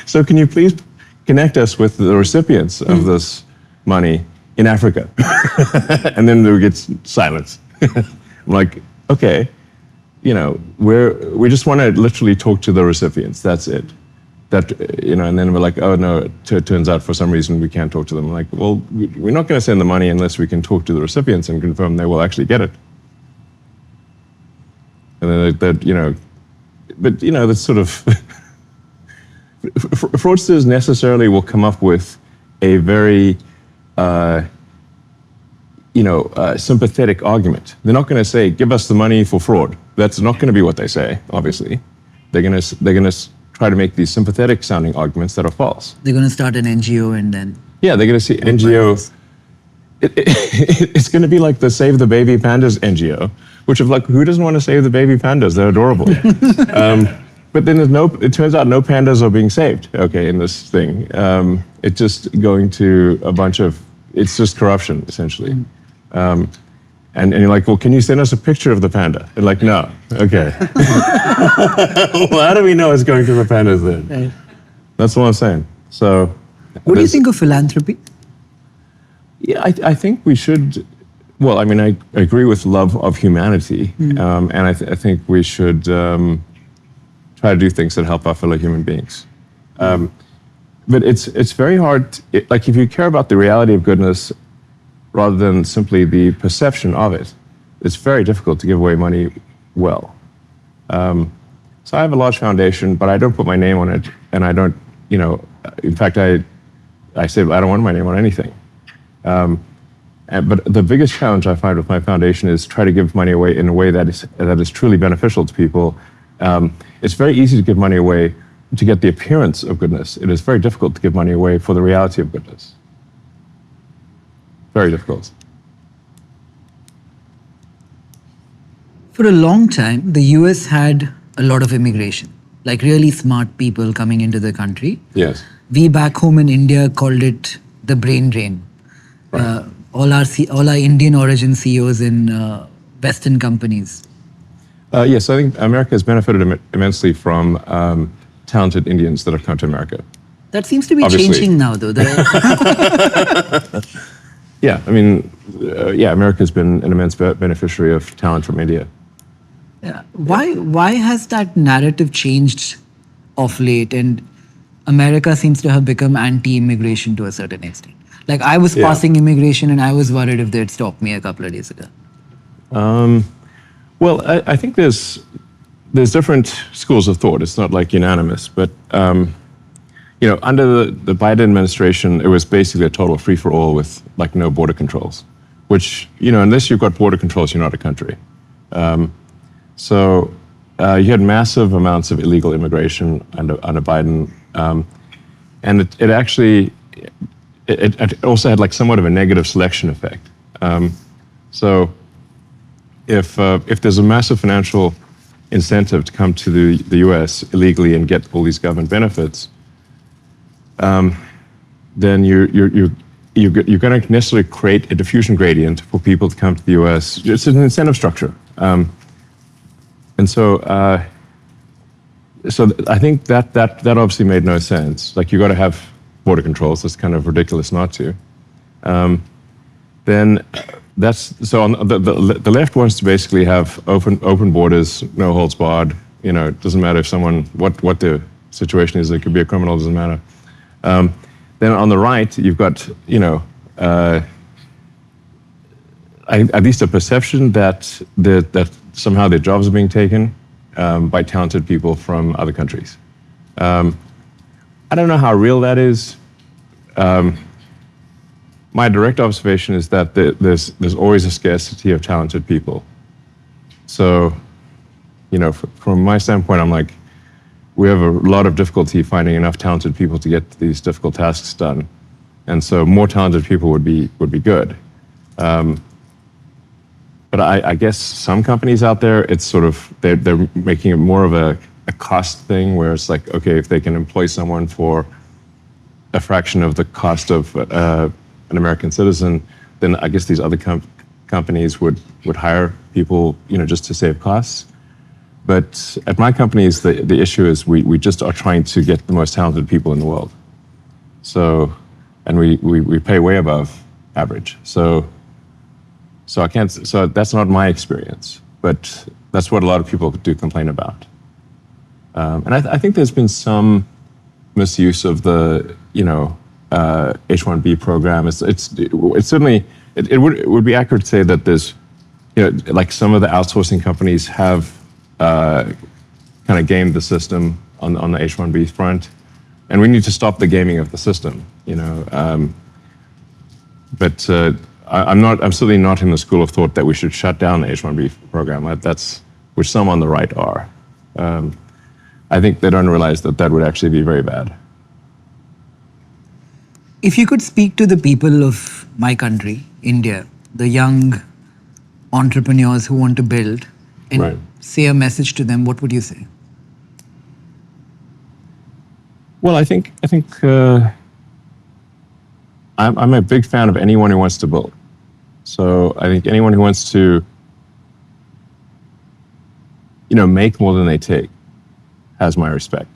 So can you please connect us with the recipients of this money in Africa? And then we get silence. I'm like, okay, we just want to literally talk to the recipients. That's it. And then we're like, oh no, it turns out for some reason we can't talk to them. I'm like, well, we're not going to send the money unless we can talk to the recipients and confirm they will actually get it. And then that's sort of, fraudsters necessarily will come up with a very, sympathetic argument. They're not going to say, give us the money for fraud. That's not going to be what they say, obviously. They're going to try to make these sympathetic sounding arguments that are false. They're going to start an NGO and then... Yeah, they're going to see NGO. It's going to be like the Save the Baby Pandas NGO, which is like, who doesn't want to save the baby pandas? They're adorable. But then it turns out no pandas are being saved, okay, in this thing. It's just going to it's just corruption, essentially. And you're like, well, can you send us a picture of the panda? And like, no. Okay. Well, how do we know it's going to the pandas then? Right. That's what I'm saying. So, what do you think of philanthropy? Yeah, I think we should. Well, I mean, I agree with love of humanity, and I think we should try to do things that help our fellow human beings. But it's very hard. Like, if you care about the reality of goodness, rather than simply the perception of it, it's very difficult to give away money well. So I have a large foundation, but I don't put my name on it, and I don't, in fact, I say I don't want my name on anything. But the biggest challenge I find with my foundation is try to give money away in a way that is truly beneficial to people. It's very easy to give money away to get the appearance of goodness. It is very difficult to give money away for the reality of goodness. Very difficult. For a long time, the US had a lot of immigration, like really smart people coming into the country. Yes. We back home in India called it the brain drain. Right. All our Indian origin CEOs in Western companies. Yes, I think America has benefited immensely from talented Indians that have come to America. That seems to be changing now, though. Yeah, I mean, America's been an immense beneficiary of talent from India. Yeah. Why has that narrative changed of late? And America seems to have become anti-immigration to a certain extent. Like, I was passing immigration and I was worried if they'd stop me a couple of days ago. Well, I think there's different schools of thought. It's not like unanimous, but under the Biden administration, it was basically a total free-for-all with like no border controls, which, unless you've got border controls, you're not a country. So you had massive amounts of illegal immigration under Biden, and it actually, it also had like somewhat of a negative selection effect. So if there's a massive financial incentive to come to the US illegally and get all these government benefits, then you're going to necessarily create a diffusion gradient for people to come to the US. It's an incentive structure. And so I think that obviously made no sense. Like, you got to have border controls. It's kind of ridiculous not to. Then on the left wants to basically have open borders, no holds barred. It doesn't matter if what the situation is. It could be a criminal. Doesn't matter. Then on the right, you've got at least a perception that somehow their jobs are being taken by talented people from other countries. I don't know how real that is. My direct observation is that there's always a scarcity of talented people. So, from my standpoint, I'm like, we have a lot of difficulty finding enough talented people to get these difficult tasks done, and so more talented people would be good. But I guess some companies out there, it's sort of they're making it more of a cost thing, where it's like, okay, if they can employ someone for a fraction of the cost of an American citizen, then I guess these other companies would hire people, just to save costs. But at my companies, the issue is we just are trying to get the most talented people in the world. So, and we pay way above average. So I can't. So that's not my experience, but that's what a lot of people do complain about. And I think there's been some misuse of the H-1B program. It's certainly it would be accurate to say that there's like some of the outsourcing companies have kind of gamed the system on the H-1B front, and we need to stop the gaming of the system. But I'm certainly not in the school of thought that we should shut down the H-1B program. That's which some on the right are. I think they don't realize that would actually be very bad. If you could speak to the people of my country, India, the young entrepreneurs who want to build, and say a message to them, what would you say? Well, I think I'm a big fan of anyone who wants to build. So I think anyone who wants to, make more than they take, has my respect.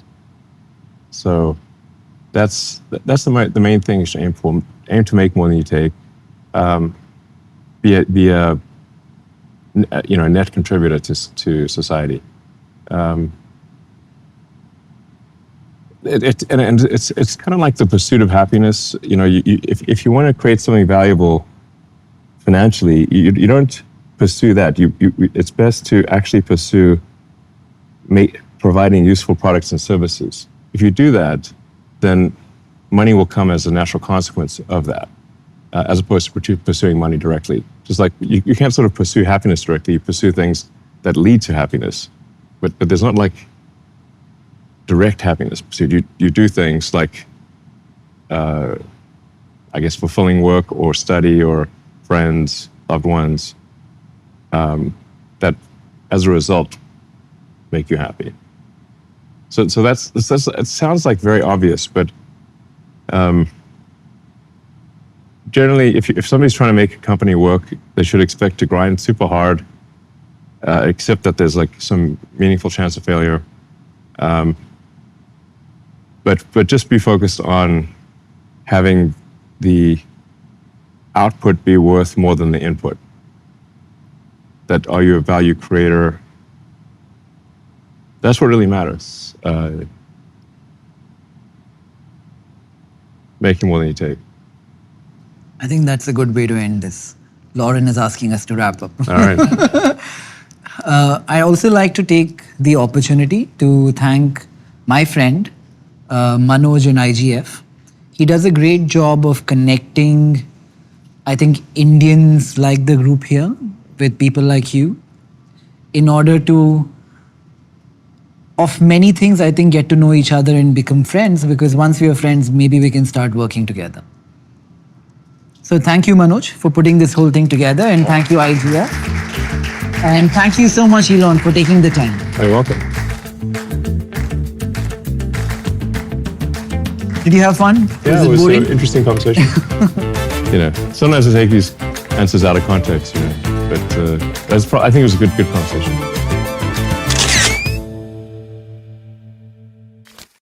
So that's the main thing you should aim for. Aim to make more than you take. Be a net contributor to society. It's kind of like the pursuit of happiness. If you want to create something valuable financially, you don't pursue that. It's best to actually pursue providing useful products and services. If you do that, then money will come as a natural consequence of that, as opposed to pursuing money directly. Just like you can't sort of pursue happiness directly, you pursue things that lead to happiness. But there's not like direct happiness pursued. You do things like, I guess, fulfilling work or study or friends, loved ones, that as a result make you happy. So that's it sounds like very obvious, but generally, if somebody's trying to make a company work, they should expect to grind super hard, accept that there's like some meaningful chance of failure, but just be focused on having the output be worth more than the input. That are you a value creator? That's what really matters. Making more than you take. I think that's a good way to end this. Lauren is asking us to wrap up. All right. I also like to take the opportunity to thank my friend, Manoj in IGF. He does a great job of connecting, I think, Indians like the group here with people like you in order to, of many things, I think, get to know each other and become friends, because once we are friends, maybe we can start working together. So thank you, Manoj, for putting this whole thing together, and thank you, IGF. And thank you so much, Elon, for taking the time. You're welcome. Did you have fun? Yeah, it was an interesting conversation. Sometimes I take these answers out of context, but I think it was a good conversation.